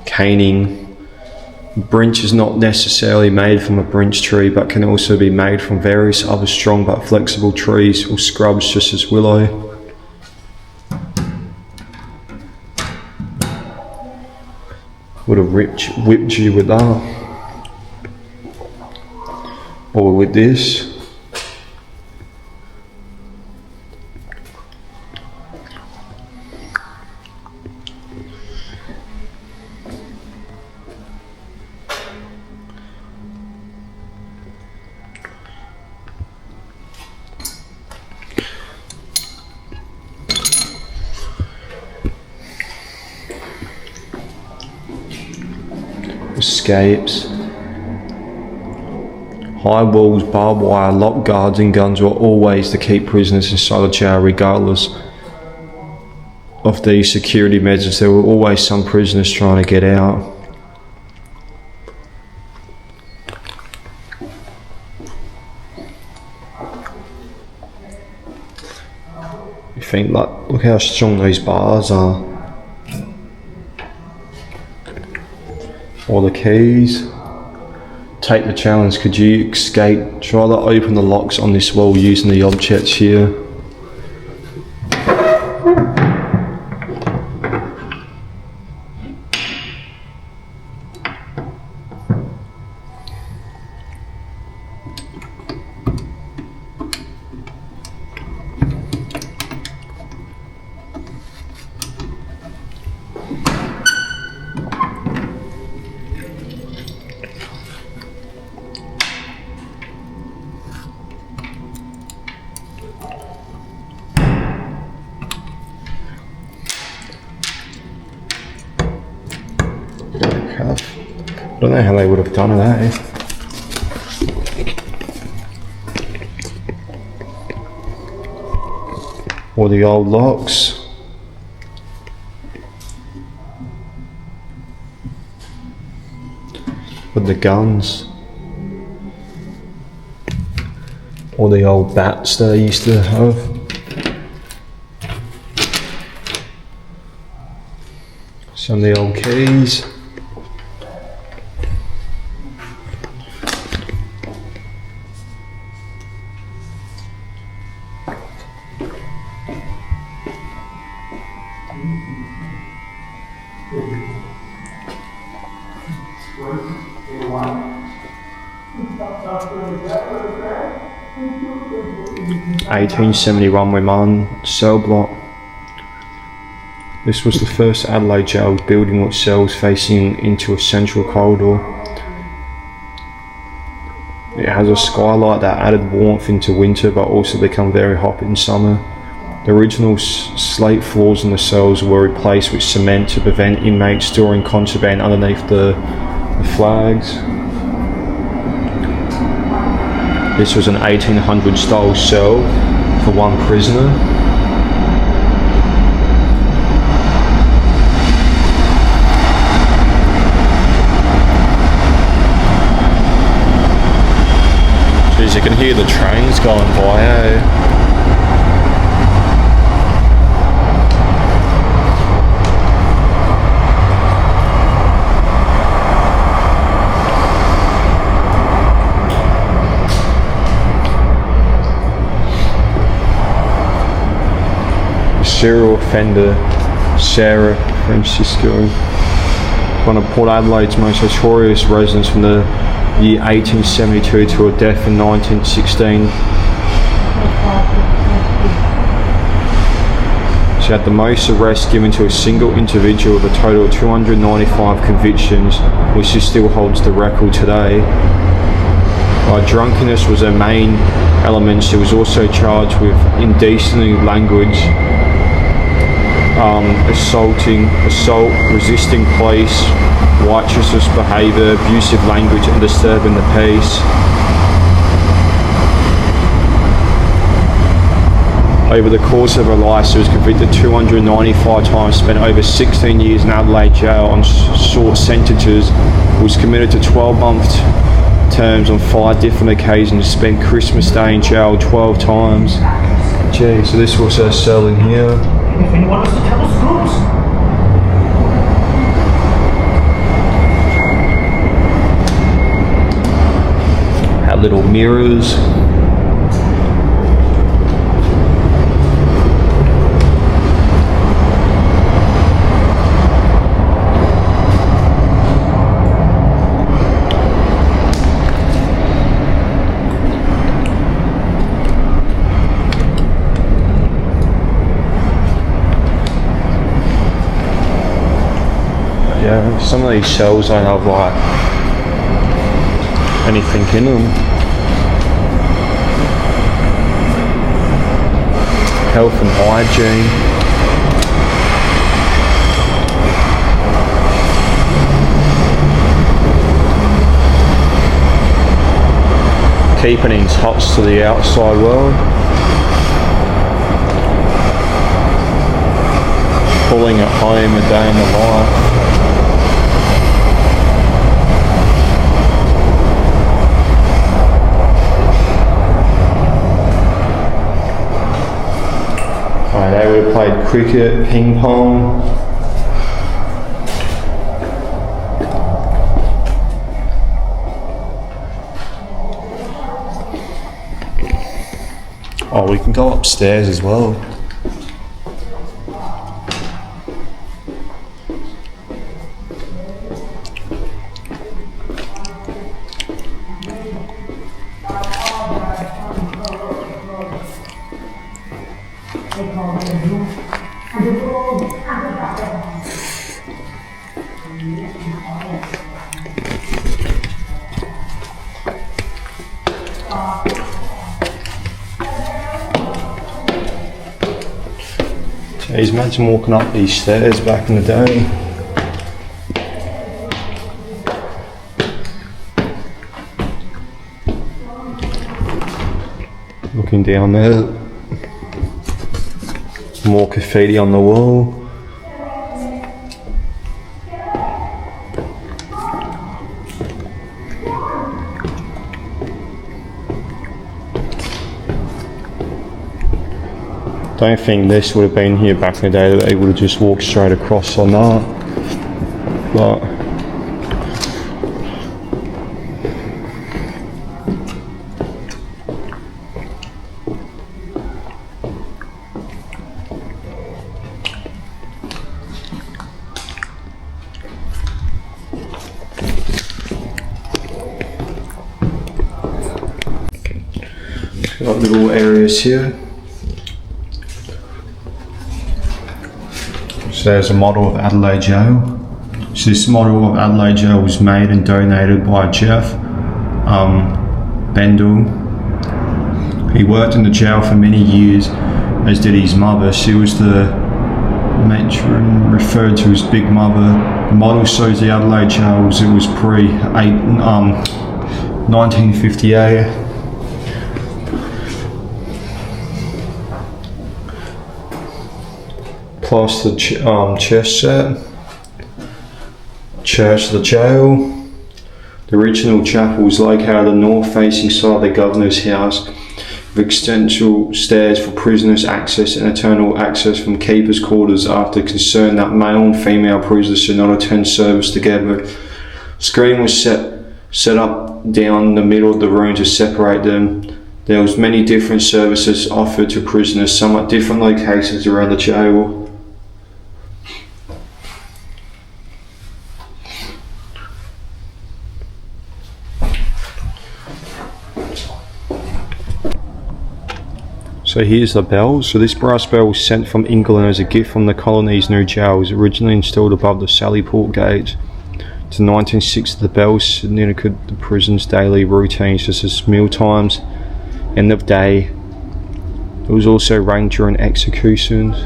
Caning. Branch is not necessarily made from a branch tree, but can also be made from various other strong but flexible trees or scrubs, such as willow. Would have whipped you with that, or with this. Escapes. High walls, barbed wire, locked guards and guns were always to keep prisoners inside the jail. Regardless of these security measures, there were always some prisoners trying to get out. You think, like, look how strong these bars are. Or the keys. Take the challenge. Could you escape? Try to open the locks on this wall using the objects here. I don't know how they would have done that. Or the old locks. With the guns. Or the old bats that they used to have. Some of the old keys. (1871) remand cell block. This was the first Adelaide jail building with cells facing into a central corridor. It has a skylight that added warmth into winter but also became very hot in summer. The original slate floors in the cells were replaced with cement to prevent inmates storing contraband underneath the flags. This was an 1800 style cell for one prisoner. Jeez, you can hear the trains going by, eh? Serial offender Sarah Francisco, one of Port Adelaide's most notorious residents from the year 1872 to her death in 1916. She had the most arrests given to a single individual with a total of 295 convictions, which she still holds the record today. While drunkenness was her main element, she was also charged with indecent language, assault, resisting police, righteous behaviour, abusive language and disturbing the peace. Over the course of her life, she was convicted 295 times, spent over 16 years in Adelaide Jail on short sentences, was committed to 12-month terms on 5 different occasions, spent Christmas Day in jail 12 times. Gee, so this was her cell in here. If anyone wants to tell us groups. Had little mirrors. Yeah, some of these cells don't have like anything in them. Health and hygiene. Keeping in touch to the outside world. Pulling at home a day in the life. They would have played cricket, ping pong. Oh, we can go upstairs as well. Jeez, imagine walking up these stairs back in the day. Looking down there, more graffiti on the wall. Don't think this would have been here back in the day, that they would have just walked straight across on that. But got little areas here. So there's a model of Adelaide Jail. So this model of Adelaide Jail was made and donated by Jeff Bendel. He worked in the jail for many years, as did his mother. She was the matron, referred to as Big Mother. The model shows the Adelaide Jail as it was pre-1958. Plus the chess set, church of the jail. The original chapel was located on the north-facing side of the governor's house, with extensive stairs for prisoners' access and internal access from keepers' quarters after concern that male and female prisoners should not attend service together. Screen was set up down the middle of the room to separate them. There was many different services offered to prisoners, some at different locations around the jail. So here's the bell. So this brass bell was sent from England as a gift from the colony's new jail. It was originally installed above the Sallyport gate. To 1960, the bell signified the prison's daily routines, such as meal times, end of day. It was also rang during executions.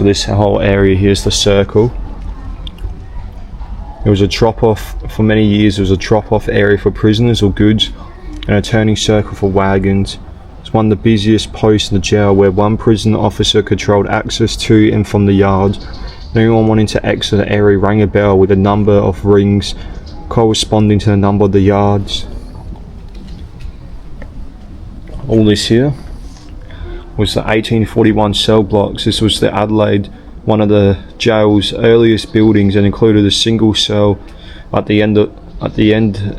So this whole area here is the circle. It was a drop-off, for many years it was a drop-off area for prisoners or goods, and a turning circle for wagons. It's one of the busiest posts in the jail, where one prison officer controlled access to and from the yards. Anyone wanting to exit the area rang a bell with a number of rings corresponding to the number of the yards. All this here was the 1841 cell blocks. This was the Adelaide, one of the jail's earliest buildings, and included a single cell at the end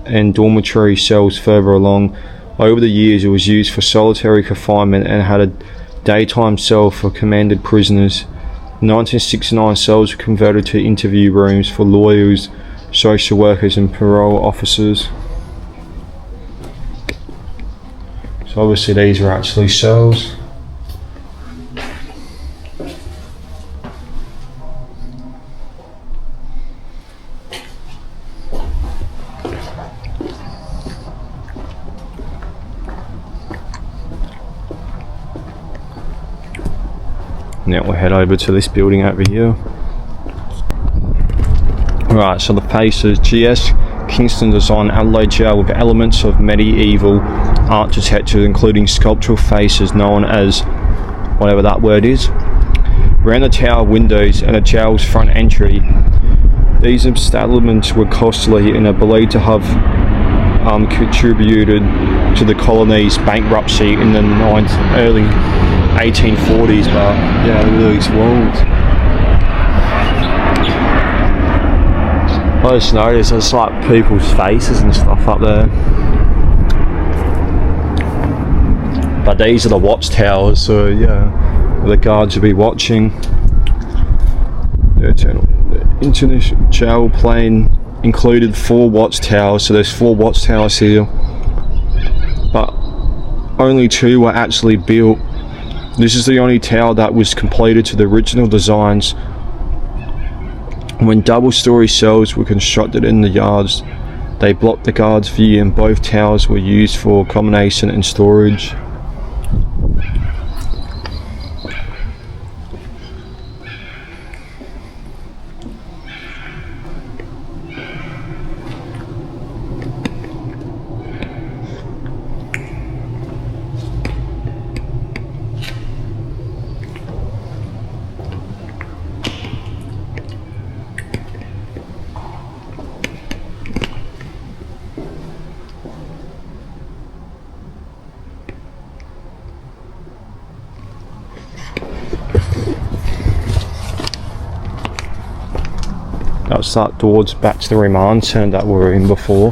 and dormitory cells further along. Over the years it was used for solitary confinement and had a daytime cell for commanded prisoners. In 1969, cells were converted to interview rooms for lawyers, social workers and parole officers. So obviously these are actually cells. Now we'll head over to this building over here. Right, so the faces, GS Kingston designed Adelaide Jail with elements of medieval architecture, including sculptural faces known as whatever that word is, around the tower windows and the jail's front entry. These embellishments were costly and are believed to have contributed to the colony's bankruptcy in the early 1840s, but yeah, look at these walls. I just noticed there's like people's faces and stuff up there. But these are the watchtowers, so yeah, the guards will be watching. The international jail plane included 4 watchtowers, so there's 4 watchtowers here. But only 2 were actually built. This is the only tower that was completed to the original designs. When double-storey cells were constructed in the yards, they blocked the guards' view, and both towers were used for accommodation and storage. That's that doors back to the remand centre that we were in before.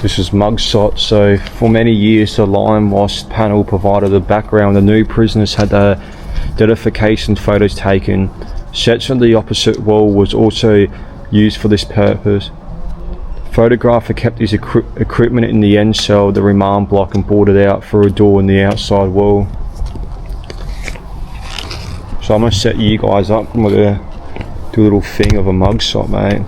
This is mugshot. So for many years the lime wash panel provided the background. The new prisoners had their identification photos taken. Section of the opposite wall was also used for this purpose. The photographer kept his equipment in the end cell, the remand block, and boarded out through a door in the outside wall. So I'm going to set you guys up and we're going to do a little thing of a mugshot, mate.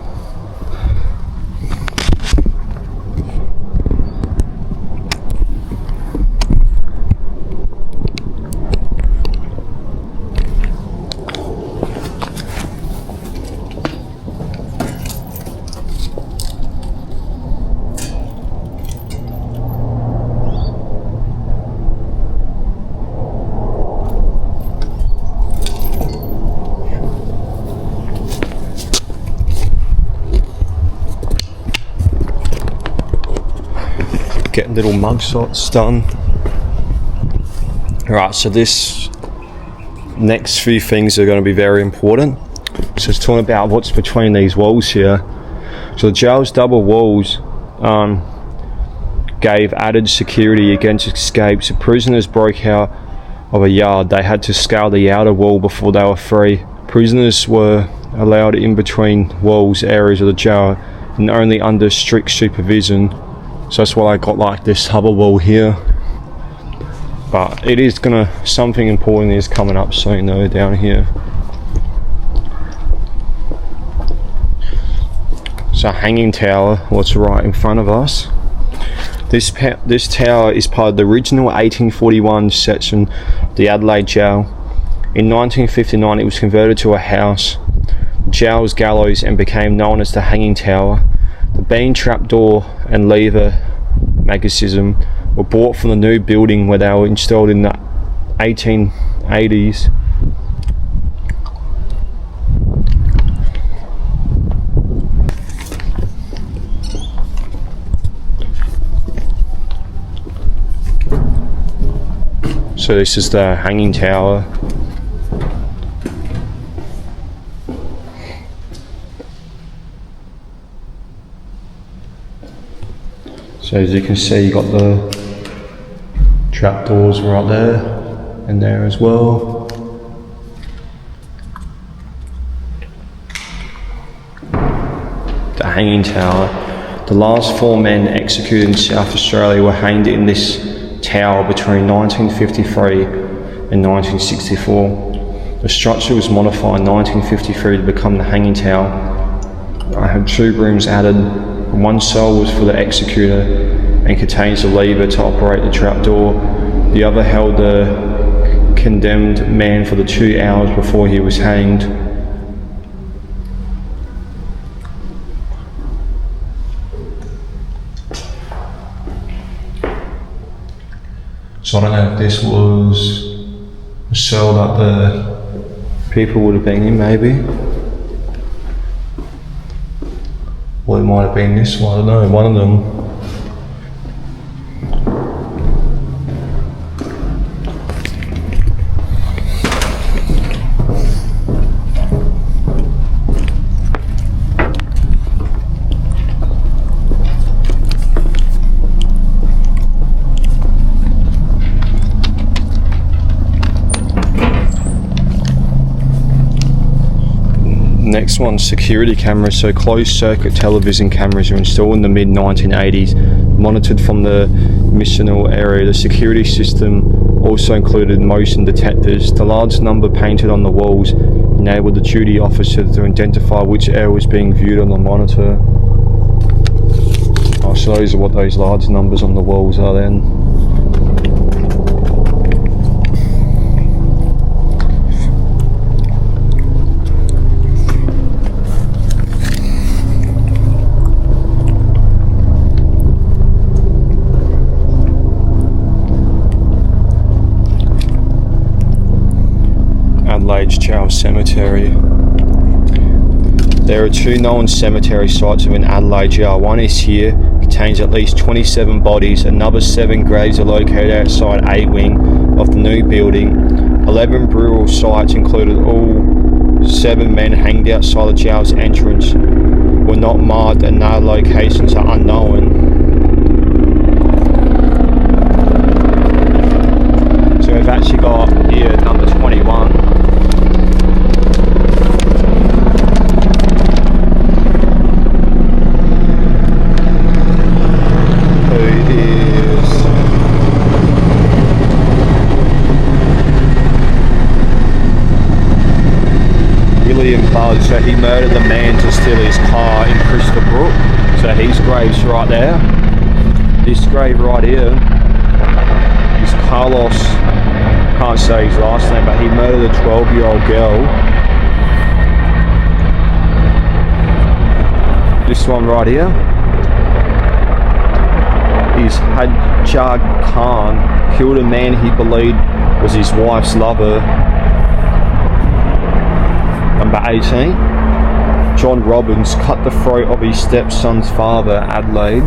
Getting little mugshots done. Right, so this next few things are going to be very important. So it's talking about what's between these walls here. So the jail's double walls gave added security against escapes. If prisoners broke out of a yard, they had to scale the outer wall before they were free. Prisoners were allowed in between walls areas of the jail and only under strict supervision. So that's why I got like this hubble wall here. But it is something important is coming up soon though down here. So hanging tower, what's right in front of us. This tower is part of the original 1841 section of the Adelaide Gaol. In 1959 it was converted to a house, the jail's gallows, and became known as the Hanging Tower. The beam trapdoor and lever magnetism were bought from the new building where they were installed in the 1880s. So this is the Hanging Tower. So as you can see, you got the trapdoors right there and there as well. The Hanging Tower. The last 4 men executed in South Australia were hanged in this tower between 1953 and 1964. The structure was modified in 1953 to become the Hanging Tower. I had 2 rooms added. One cell was for the executor and contains a lever to operate the trapdoor. The other held the condemned man for the 2 hours before he was hanged. So I don't know if this was a cell that the people would have been in, maybe. Or it might have been this one, I don't know, one of them. Next one, security cameras. So closed circuit television cameras were installed in the mid 1980s, monitored from the missional area. The security system also included motion detectors. The large number painted on the walls enabled the duty officer to identify which area was being viewed on the monitor. Oh, so those are what those large numbers on the walls are then. Adelaide Gaol Cemetery. There are 2 known cemetery sites within Adelaide Gaol. One is here, contains at least 27 bodies. Another 7 graves are located outside A wing of the new building. 11 burial sites included all 7 men hanged outside the jail's entrance were not marked, and no locations are unknown. So we've actually got here number 21. So he murdered the man to steal his car in Crystal Brook. So his grave's right there. This grave right here is Carlos, can't say his last name, but he murdered a 12-year-old girl. This one right here is Hajar Khan, killed a man he believed was his wife's lover. Number 18, John Robbins cut the throat of his stepson's father, Adelaide.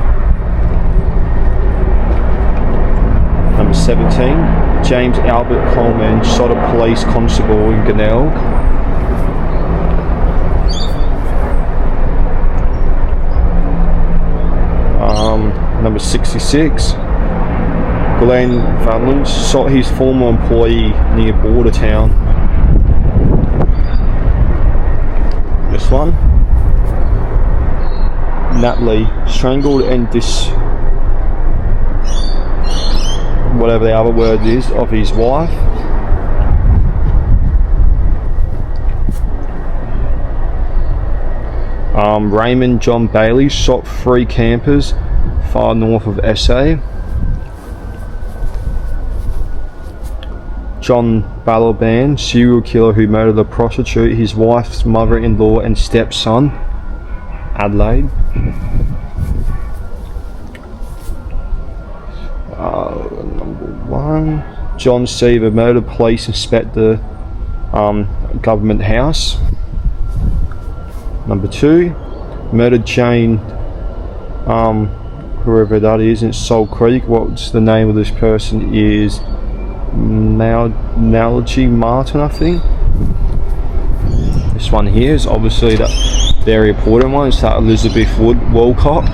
Number 17, James Albert Coleman shot a police constable in Gaol. Number 66, Glenn Vanlund shot his former employee near Bordertown. This one, Natalie strangled and whatever the other word is, of his wife. Raymond John Bailey shot 3 campers far north of SA. John Balaban, serial killer who murdered a prostitute, his wife's mother-in-law and stepson, Adelaide. Number 1, John Seaver, murdered police inspector, government house. Number 2, murdered Jane, whoever that is, in Salt Creek. What's the name of this person? Is Nalgie Martin, I think. This one here is obviously the very important one. It's that Elizabeth Walcott.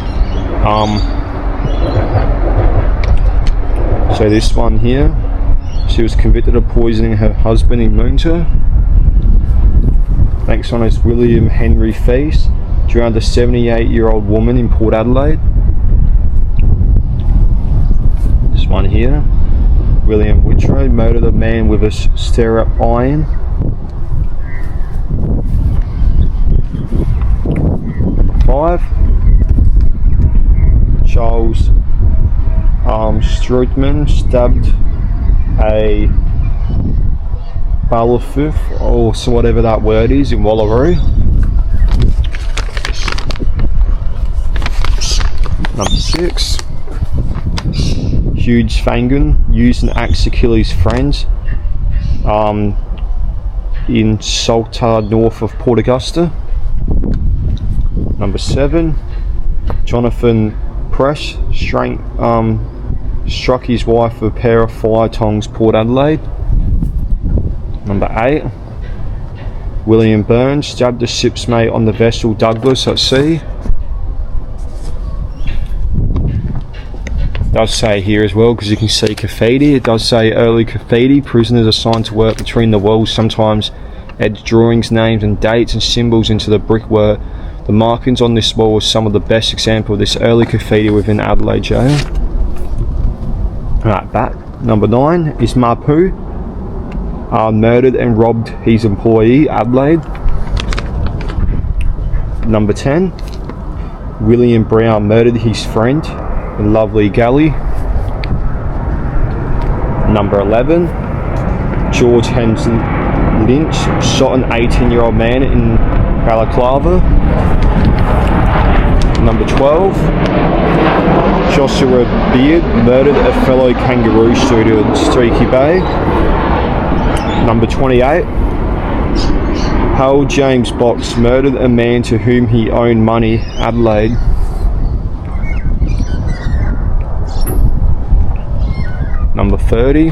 So this one here, she was convicted of poisoning her husband in Moonta. Next one is William Henry Feast, drowned a 78-year-old woman in Port Adelaide. This one here, William Whitrow, murdered a man with a stirrup iron. Number 5, Charles Strootman stabbed a Balafuf, or so whatever that word is, in Wallaroo. Number 6, Hugh Fangan used an axe to kill his friends in Salta, north of Port Augusta. Number 7, Jonathan Press struck his wife with a pair of fire tongs, Port Adelaide. Number 8, William Burns stabbed a ship's mate on the vessel Douglas at sea. It does say here as well, because you can see graffiti, it does say early graffiti, prisoners assigned to work between the walls sometimes add drawings, names and dates and symbols into the brickwork. The markings on this wall are some of the best example of this early graffiti within Adelaide Jail. Right, back. Number 9 is Mapu, murdered and robbed his employee, Adelaide. Number 10, William Brown murdered his friend in Lovely Galley. Number 11, George Henson Lynch shot an 18-year-old man in Balaclava. Number 12, Joshua Beard murdered a fellow kangaroo shooter at Streaky Bay. Number 28, Harold James Box murdered a man to whom he owed money, Adelaide. Number 30,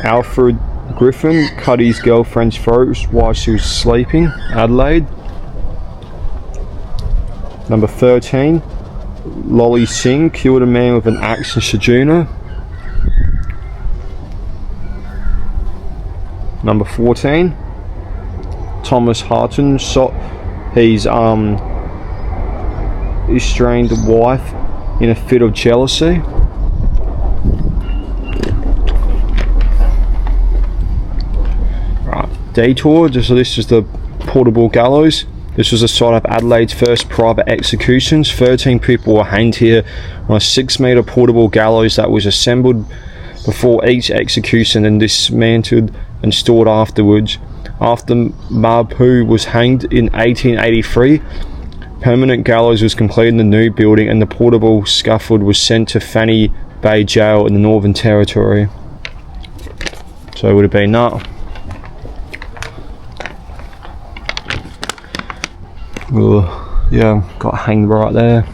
Alfred Griffin cut his girlfriend's throat while she was sleeping, Adelaide. Number 13, Lolly Singh killed a man with an axe in Shajuna. Number 14, Thomas Harton shot his estranged wife in a fit of jealousy. Right, detour. So this is the portable gallows. This was the site of Adelaide's first private executions. 13 people were hanged here on a 6-metre portable gallows that was assembled before each execution and dismantled and stored afterwards. After Mapu was hanged in 1883, permanent gallows was completed in the new building and the portable scaffold was sent to Fanny Bay Jail in the Northern Territory. So it would have been that. Yeah, got hanged right there.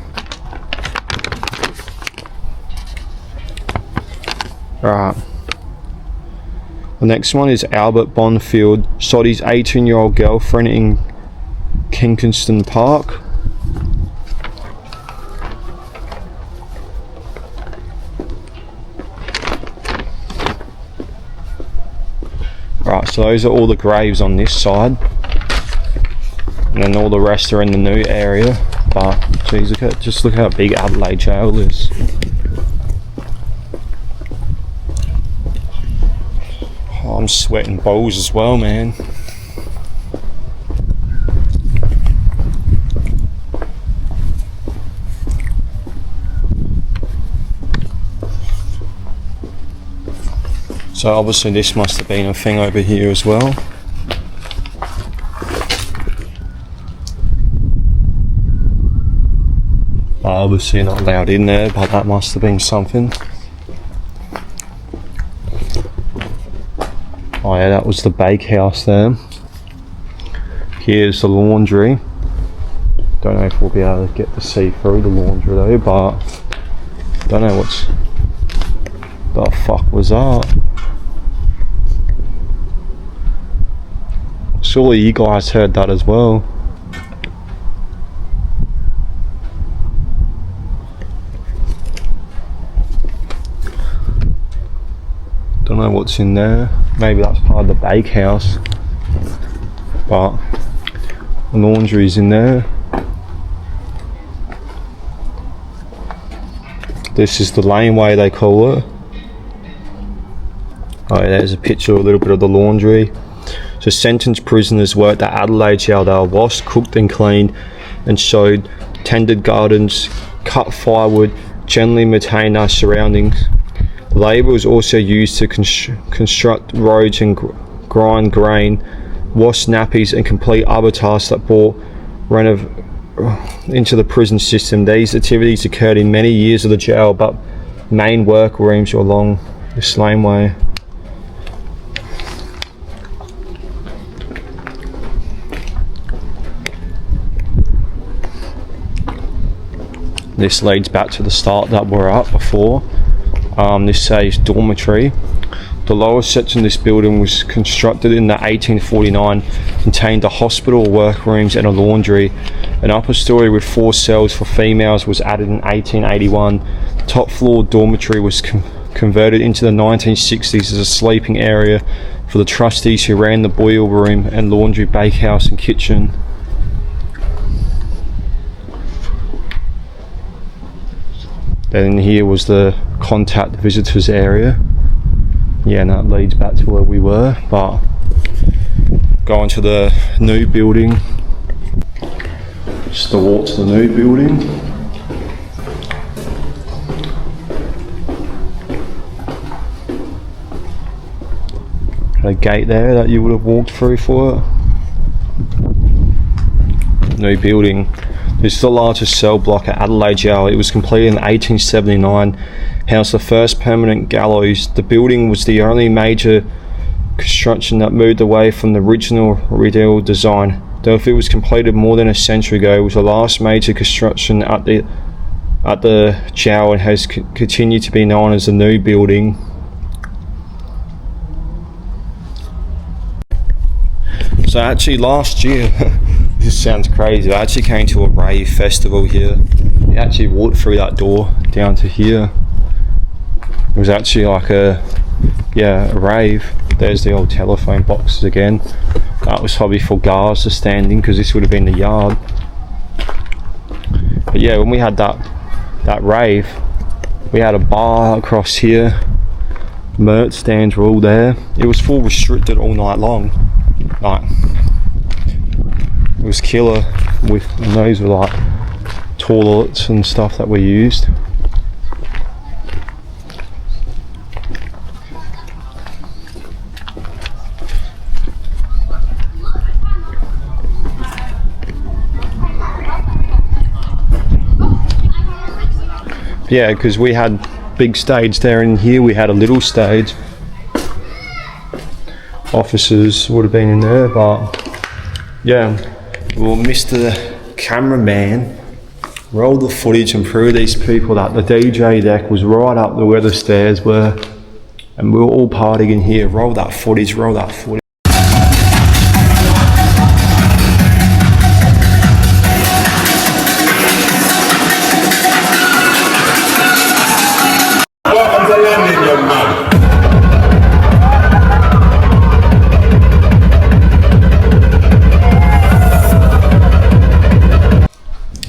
Right. The next one is Albert Bonfield shot his 18-year-old girlfriend in Kingston Park. Right, so those are all the graves on this side. And then all the rest are in the new area. But geez, just look how big Adelaide Jail is. Oh, I'm sweating balls as well, man. So obviously this must have been a thing over here as well. Obviously not allowed in there, but that must have been something. Oh yeah, that was the bakehouse there. Here's the laundry. Don't know if we'll be able to get to see through the laundry though, but don't know what's the fuck was that. Surely you guys heard that as well. Don't know what's in there. Maybe that's part of the bakehouse. But the laundry's in there. This is the laneway they call it. Oh yeah, there's a picture of a little bit of the laundry. So sentenced prisoners worked at Adelaide Jail. They were washed, cooked and cleaned and showed, tended gardens, cut firewood, generally maintained our surroundings. Labour was also used to construct roads and grind grain, wash nappies and complete other tasks that brought into the prison system. These activities occurred in many years of the jail, but main work rooms were along this laneway. This leads back to the start that we're at before. This says dormitory. The lower section of this building was constructed in the 1849, contained a hospital, workrooms and a laundry. An upper story with 4 cells for females was added in 1881. The top floor dormitory was converted into the 1960s as a sleeping area for the trustees who ran the boiler room and laundry, bakehouse and kitchen. Then here was the contact visitors area. Yeah, and that leads back to where we were, but going to the new building. Just the walk to the new building. Had a gate there that you would have walked through for it. New building. This is the largest cell block at Adelaide Jail. It was completed in 1879, housed the first permanent gallows. The building was the only major construction that moved away from the original Riddell design. Though if it was completed more than a century ago, it was the last major construction at the jail and has continued to be known as the new building. So actually last year, this sounds crazy, I actually came to a rave festival here. I actually walked through that door down to here. It was actually like a rave. There's the old telephone boxes again. That was probably for guards to stand in because this would have been the yard. But yeah, when we had that rave, we had a bar across here. Merch stands were all there. It was full restricted all night long. Like, it was killer. And those were like toilets and stuff that we used. Yeah, because we had big stage there, and here we had a little stage. Officers would have been in there, but yeah. Well, Mr. Cameraman rolled the footage and proved these people that the DJ deck was right up where the stairs were, and we were all partying in here. Roll that footage, roll that footage.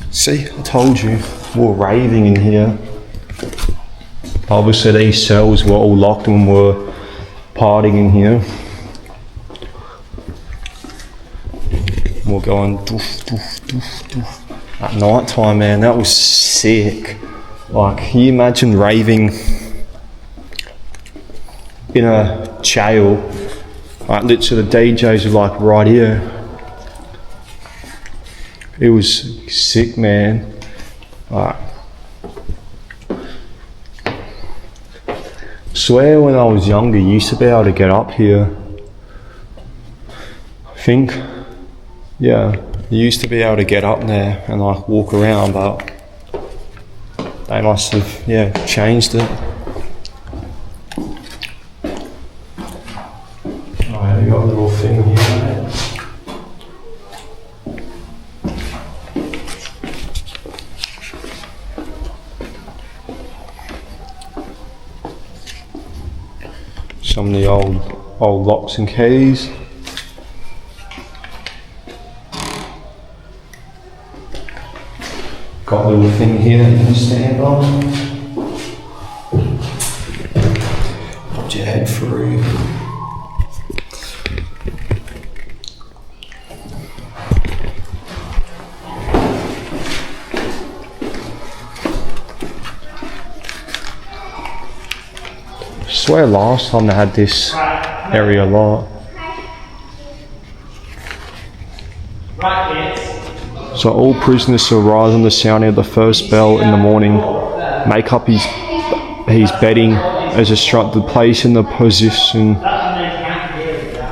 See, I told you, we were raving in here. Obviously these cells were all locked and we were partying in here. We're going doof, doof, doof, doof. At night time, man, that was sick. Like, can you imagine raving in a jail. Like literally the DJs were like right here. It was sick, man. Like, swear when I was younger, you used to be able to get up here. I think, yeah, you used to be able to get up there and like walk around, but they must have, yeah, changed it. Oh, yeah, we got a little thing here, mate. Some of the old locks and keys. Got a little thing here that you can stand on. Put your head through. I swear last time they had this area a lot. So all prisoners who arise on the sounding of the first bell in the morning make up his bedding as instructed, place in the position.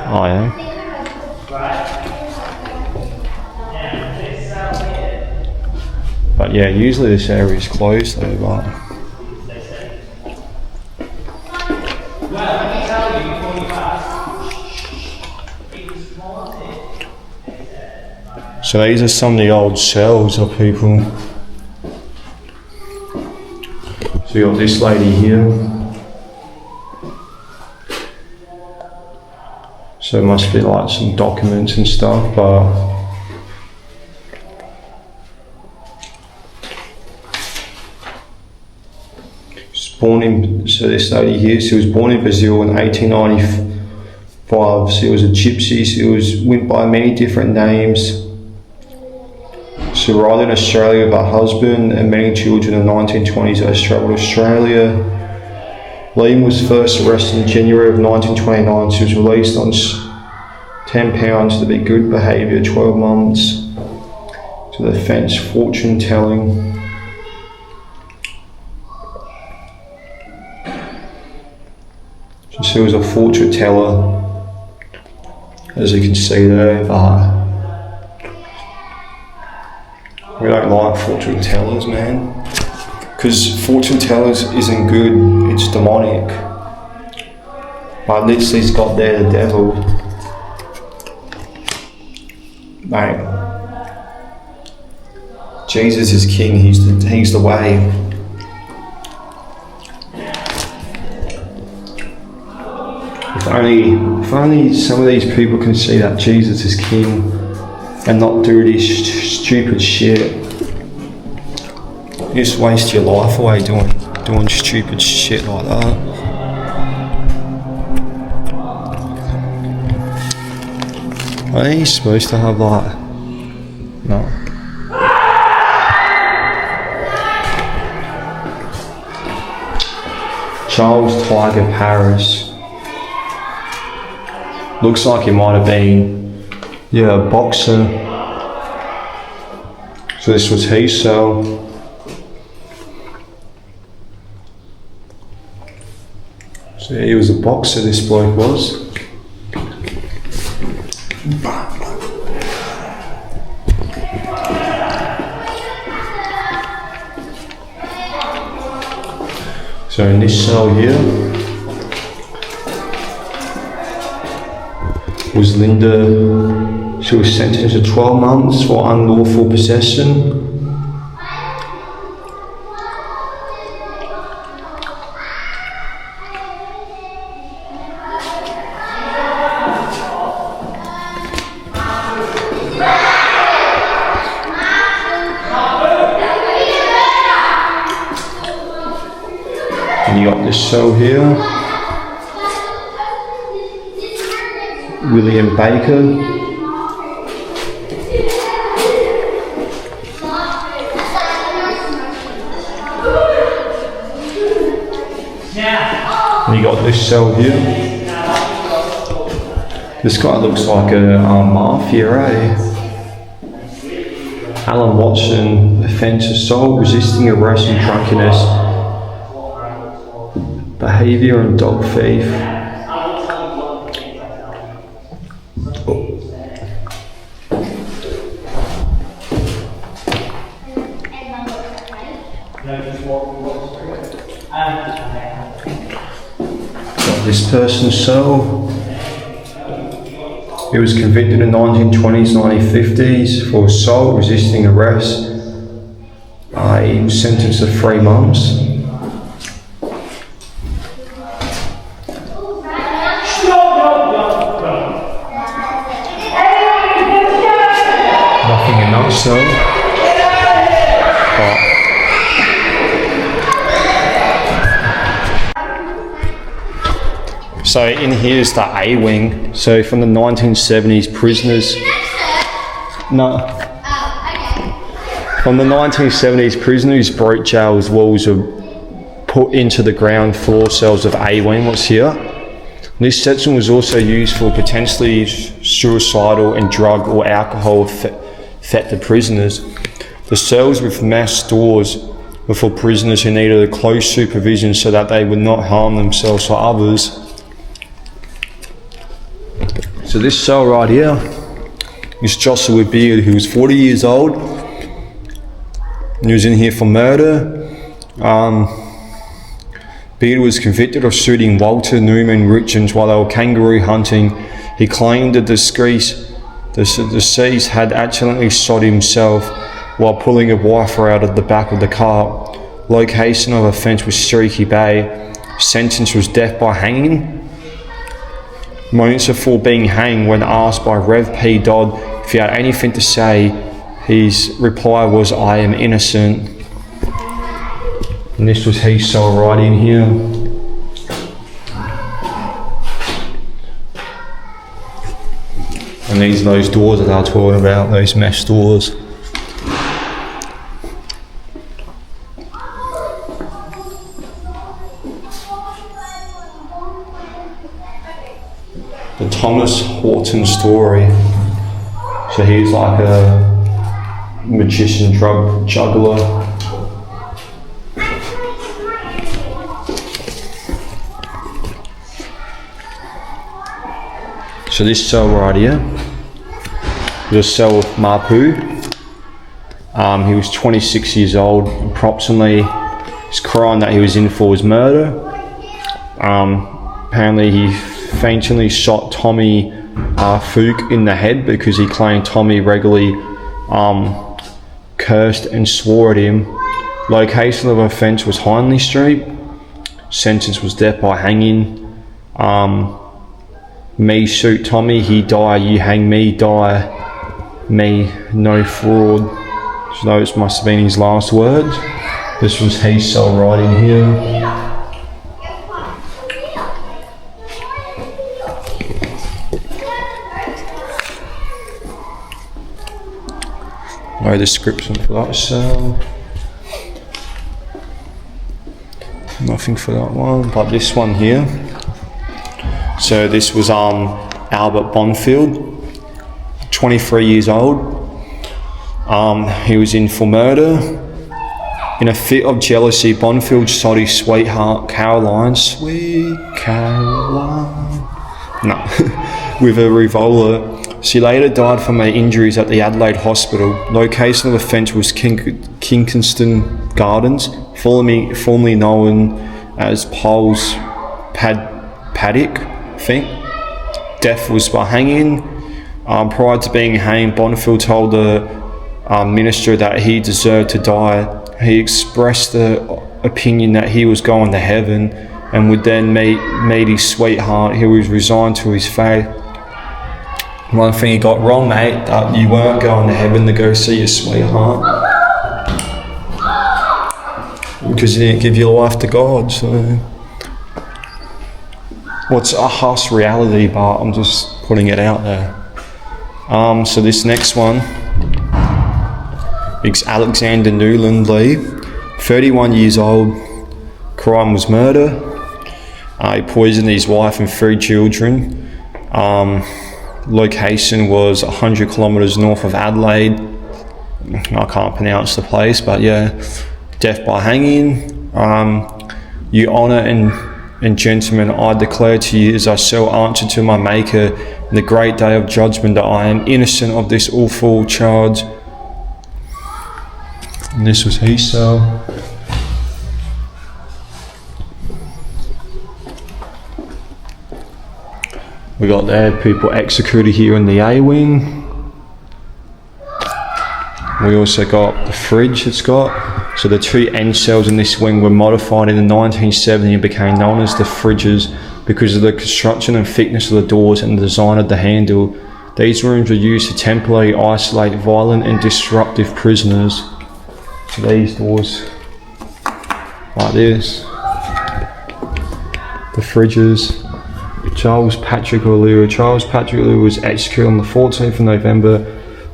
Oh yeah. But yeah, usually this area is closed though, but so these are some of the old cells of people. So you got this lady here. So it must be like some documents and stuff, but so this lady here, she was born in Brazil in 1895. She was a gypsy. She went by many different names. She arrived in Australia with her husband and many children in the 1920s as she travelled to Australia. Liam was first arrested in January of 1929. She was released on £10 to be good behaviour, 12 months to the offence fortune telling. So she was a fortune teller, as you can see there, but we don't like fortune tellers, man. Because fortune tellers isn't good, it's demonic. Like literally it's got there the devil. Mate. Jesus is king, he's the way. If only some of these people can see that Jesus is king and not do this stupid shit. You just waste your life away doing stupid shit like that. Are you supposed to have like... No. Charles Tiger Paris. Looks like he might have been, yeah, a boxer. So this was his cell. So yeah, he was a boxer, this bloke was. So in this cell here was Linda. She was sentenced to 12 months for unlawful possession. And you got this cell here. William Baker. And you got this cell here. This guy looks like a mafia, eh? Alan Watson, offence assault, resisting arrest and drunkenness, behaviour and dog thief. Got this person's cell. He was convicted in 1920s, 1950s for assault, resisting arrest. He was sentenced to 3 months. Nothing in that cell. So in here is the A wing. So from the 1970s, prisoners. From the 1970s, prisoners who broke jail's walls were put into the ground floor cells of A wing. What's here? This section was also used for potentially suicidal and drug or alcohol affected prisoners. The cells with mass doors were for prisoners who needed a close supervision so that they would not harm themselves or others. So this cell right here is Joshua Beard, who was 40 years old. He was in here for murder. Beard was convicted of shooting Walter Newman Richards while they were kangaroo hunting. He claimed the deceased had accidentally shot himself while pulling a rifle out of the back of the car. Location of offence was Streaky Bay. Sentence was death by hanging. Moments before being hanged, when asked by Rev P. Dodd if he had anything to say, his reply was, "I am innocent." And this was his cell right in here. And these are those doors that I was talking about, those mesh doors. The Thomas Horton story. So he's like a magician, drug juggler. So this cell right here was a cell with Mapu. He was 26 years old. Approximately, his crime that he was in for was murder. Apparently he faintly shot Tommy Fook in the head because he claimed Tommy regularly cursed and swore at him. Location of offence was Hindley Street. Sentence was death by hanging. Me shoot Tommy, he die. You hang me, die. Me, no fraud. So those must have been his last words. This was his cell right in here. No description for that cell. Nothing for that one, but this one here. So this was Albert Bonfield, 23 years old. He was in for murder. In a fit of jealousy, Bonfield shot his sweetheart Caroline, with a revolver. She later died from her injuries at the Adelaide hospital. Location of offence was Kingston Gardens, formerly known as Pole's Paddock, I think. Death was by hanging. Prior to being hanged, Bonfield told the minister that he deserved to die. He expressed the opinion that he was going to heaven and would then meet his sweetheart. He was resigned to his fate. One thing he got wrong, mate, that you weren't going to heaven to go see your sweetheart, because you didn't give your life to God. So, what's a harsh reality, but I'm just putting it out there. So this next one is Alexander Newland Lee, 31 years old. Crime was murder. He poisoned his wife and 3 children. location was 100 kilometres north of Adelaide. I can't pronounce the place, but yeah, death by hanging. You honour and gentlemen, I declare to you as I shall answer to my Maker in the great day of judgment that I am innocent of this awful charge. And this was his cell. We got there people executed here in the A wing. We also got the fridge it's got. So the two end cells in this wing were modified in the 1970s and became known as the fridges because of the construction and thickness of the doors and the design of the handle. These rooms were used to temporarily isolate violent and disruptive prisoners. So these doors, like this. The fridges. Charles Patrick O'Leary. Charles Patrick O'Leary was executed on the 14th of November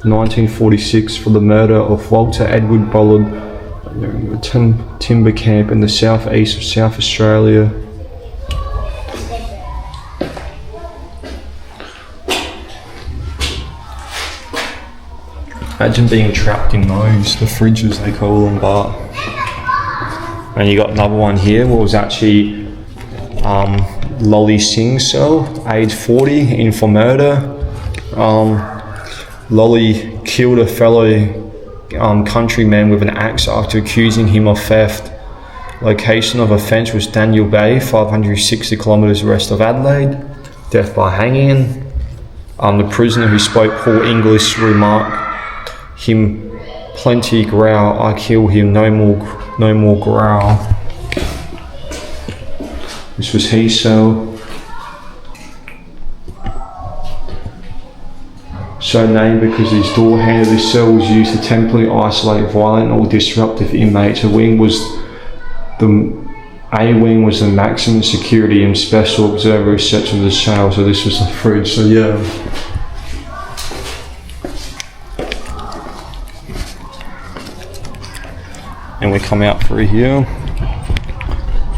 1946 for the murder of Walter Edward Bullard at a timber camp in the southeast of South Australia. Imagine being trapped in those, the fridges they call them, but... And you got another one here, what was actually Lolly Singh's cell, age 40, in for murder. Lolly killed a fellow countryman with an axe after accusing him of theft. Location of offence was Daniel Bay, 560 kilometres west of Adelaide. Death by hanging. The prisoner who spoke poor English remarked him, "Plenty growl, I kill him, no more growl." This was his cell. So named because his door handle of this cell was used to temporarily isolate violent or disruptive inmates. A wing was the maximum security and special observer section of the cell. So this was the fridge. So yeah. And we come out through here.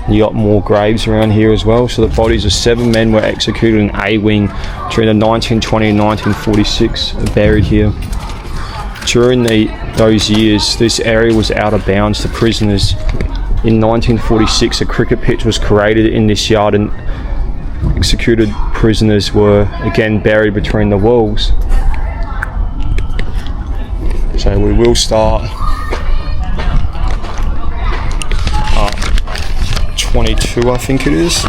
You got more graves around here as well. So the bodies of 7 men were executed in A wing during the 1920 and 1946, buried here. During those years, this area was out of bounds to prisoners. In 1946, a cricket pitch was created in this yard and executed prisoners were again buried between the walls. So we will start 22, I think it is.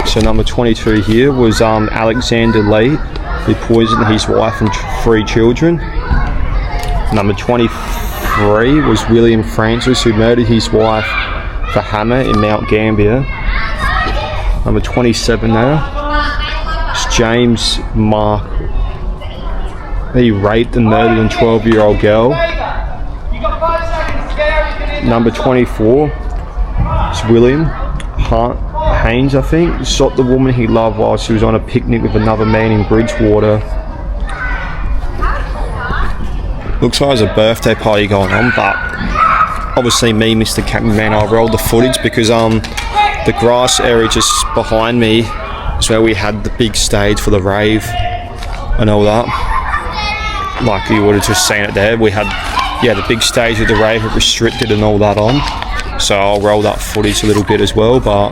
So number 22 here was Alexander Lee, who poisoned his wife and 3 children. Number 23 was William Francis, who murdered his wife for hammer in Mount Gambier. Number 27 there is James Mark. He raped and murdered a 12-year-old girl. Number 24 is William Haynes, I think, shot the woman he loved while she was on a picnic with another man in Bridgewater. Looks like there's a birthday party going on, but obviously me, Mr. Cameraman, I rolled the footage because the grass area just behind me is where we had the big stage for the rave and all that. Like you would have just seen it there. We had the big stage with the rave restricted and all that on. So I'll roll that footage a little bit as well, but...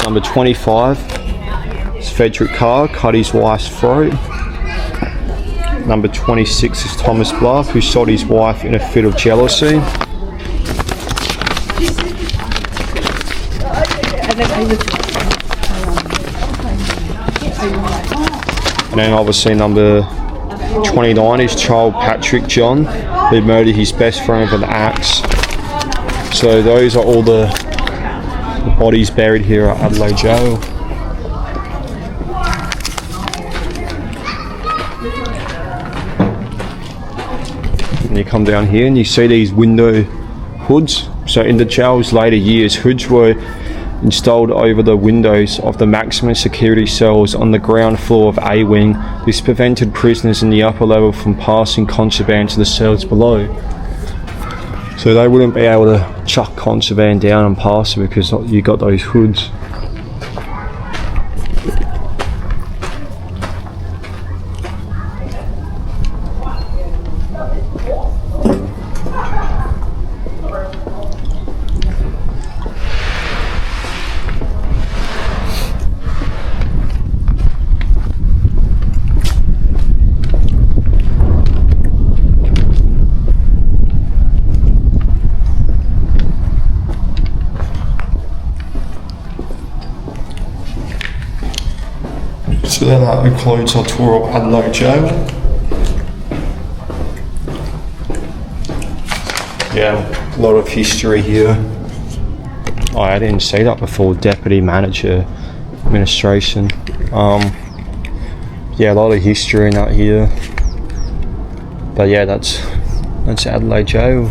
Number 25 is Frederick Carr, cut his wife's throat. Number 26 is Thomas Bluff, who shot his wife in a fit of jealousy. And then obviously number 29 is Charles Patrick John, who murdered his best friend with an axe. So those are all the bodies buried here at Adelaide Gaol. And you come down here and you see these window hoods So in the jail's later years, hoods were installed over the windows of the maximum security cells on the ground floor of A Wing. This prevented prisoners in the upper level from passing contraband to the cells below. So they wouldn't be able to chuck contraband down and pass it because you got those hoods. So then that concludes our tour of Adelaide Jail. Yeah, a lot of history here. Oh, I didn't see that before. Deputy Manager, Administration. Yeah, a lot of history in that here. But yeah, that's Adelaide Jail.